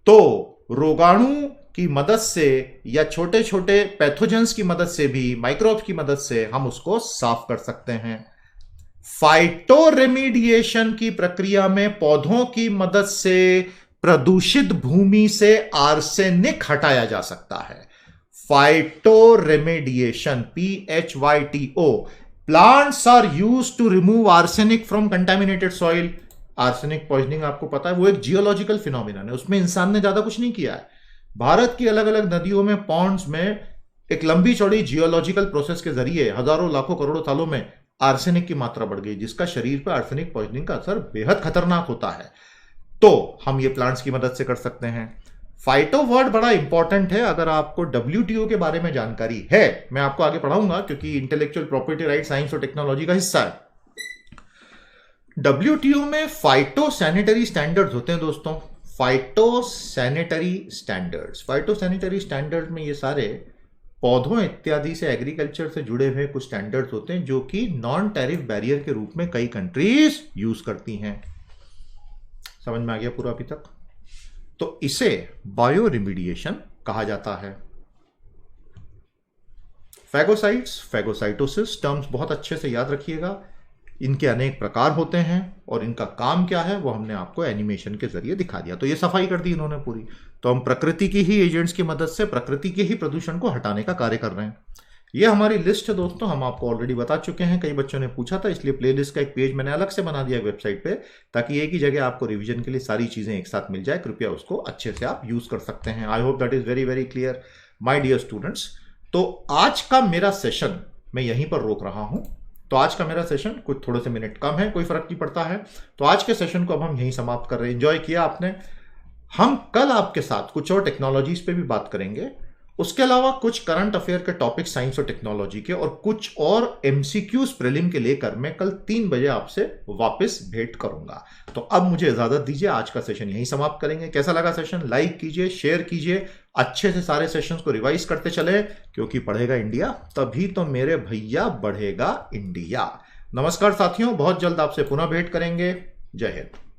तो रोगाणु की मदद से या छोटे छोटे पैथोजेंस की मदद से भी, माइक्रोब्स की मदद से हम उसको साफ कर सकते हैं। फाइटो रेमिडिएशन की प्रक्रिया में पौधों की मदद से प्रदूषित भूमि से आर्सेनिक हटाया जा सकता है। Phytoremediation, PHYTO। Plants are used to remove arsenic from contaminated soil. Arsenic poisoning आपको पता है वो एक जियोलॉजिकल फिनोमिनन है, उसमें इंसान ने ज्यादा कुछ नहीं किया है। भारत की अलग अलग नदियों में, पॉन्ड्स में एक लंबी चौड़ी जियोलॉजिकल प्रोसेस के जरिए हजारों लाखों करोड़ों सालों में आर्सेनिक की मात्रा बढ़ गई, जिसका शरीर पर आर्सेनिक पॉइजनिंग का असर बेहद खतरनाक होता है। तो हम ये प्लांट्स की मदद से कर सकते हैं। फाइटो वर्ड बड़ा इंपॉर्टेंट है। अगर आपको WTO के बारे में जानकारी है, मैं आपको आगे पढ़ाऊंगा क्योंकि इंटेलेक्चुअल प्रॉपर्टी राइट साइंस और टेक्नोलॉजी का हिस्सा है। WTO में फाइटो सैनिटरी स्टैंडर्ड्स होते हैं दोस्तों, फाइटो सैनिटरी स्टैंडर्ड्स में ये सारे पौधों इत्यादि से, एग्रीकल्चर से जुड़े हुए कुछ स्टैंडर्ड्स होते हैं जो कि नॉन टैरिफ बैरियर के रूप में कई कंट्रीज यूज करती हैं। समझ में आ गया पूरा अभी तक? तो इसे बायो रिमीडिएशन कहा जाता है। फैगोसाइट्स, फैगोसाइटोसिस टर्म्स बहुत अच्छे से याद रखिएगा। इनके अनेक प्रकार होते हैं और इनका काम क्या है वो हमने आपको एनिमेशन के जरिए दिखा दिया। तो ये सफाई कर दी इन्होंने पूरी। तो हम प्रकृति की ही एजेंट्स की मदद से प्रकृति के ही प्रदूषण को हटाने का कार्य कर रहे हैं। ये हमारी लिस्ट है दोस्तों, हम आपको ऑलरेडी बता चुके हैं, कई बच्चों ने पूछा था, इसलिए प्लेलिस्ट का एक पेज मैंने अलग से बना दिया वेबसाइट पे, ताकि एक ही जगह आपको रिवीजन के लिए सारी चीजें एक साथ मिल जाए। कृपया उसको अच्छे से आप यूज कर सकते हैं। I hope that is very very clear my dear students. तो आज का मेरा सेशन मैं यहीं पर रोक रहा हूं। तो आज का मेरा सेशन कुछ थोड़े से मिनट कम है, कोई फर्क नहीं पड़ता है। तो आज के सेशन को अब हम यहीं समाप्त कर रहे हैं। एंजॉय किया आपने? हम कल आपके साथ कुछ और टेक्नोलॉजीज पे भी बात करेंगे, उसके अलावा कुछ करंट अफेयर के टॉपिक साइंस और टेक्नोलॉजी के, और कुछ और MCQs प्रीलिम के लेकर मैं कल 3 बजे आपसे वापस भेंट करूंगा। तो अब मुझे इजाजत दीजिए, आज का सेशन यहीं समाप्त करेंगे। कैसा लगा सेशन? लाइक कीजिए, शेयर कीजिए, अच्छे से सारे सेशंस को रिवाइज करते चले, क्योंकि पढ़ेगा इंडिया तभी तो मेरे भैया बढ़ेगा इंडिया। नमस्कार साथियों, बहुत जल्द आपसे पुनः भेंट करेंगे। जय हिंद।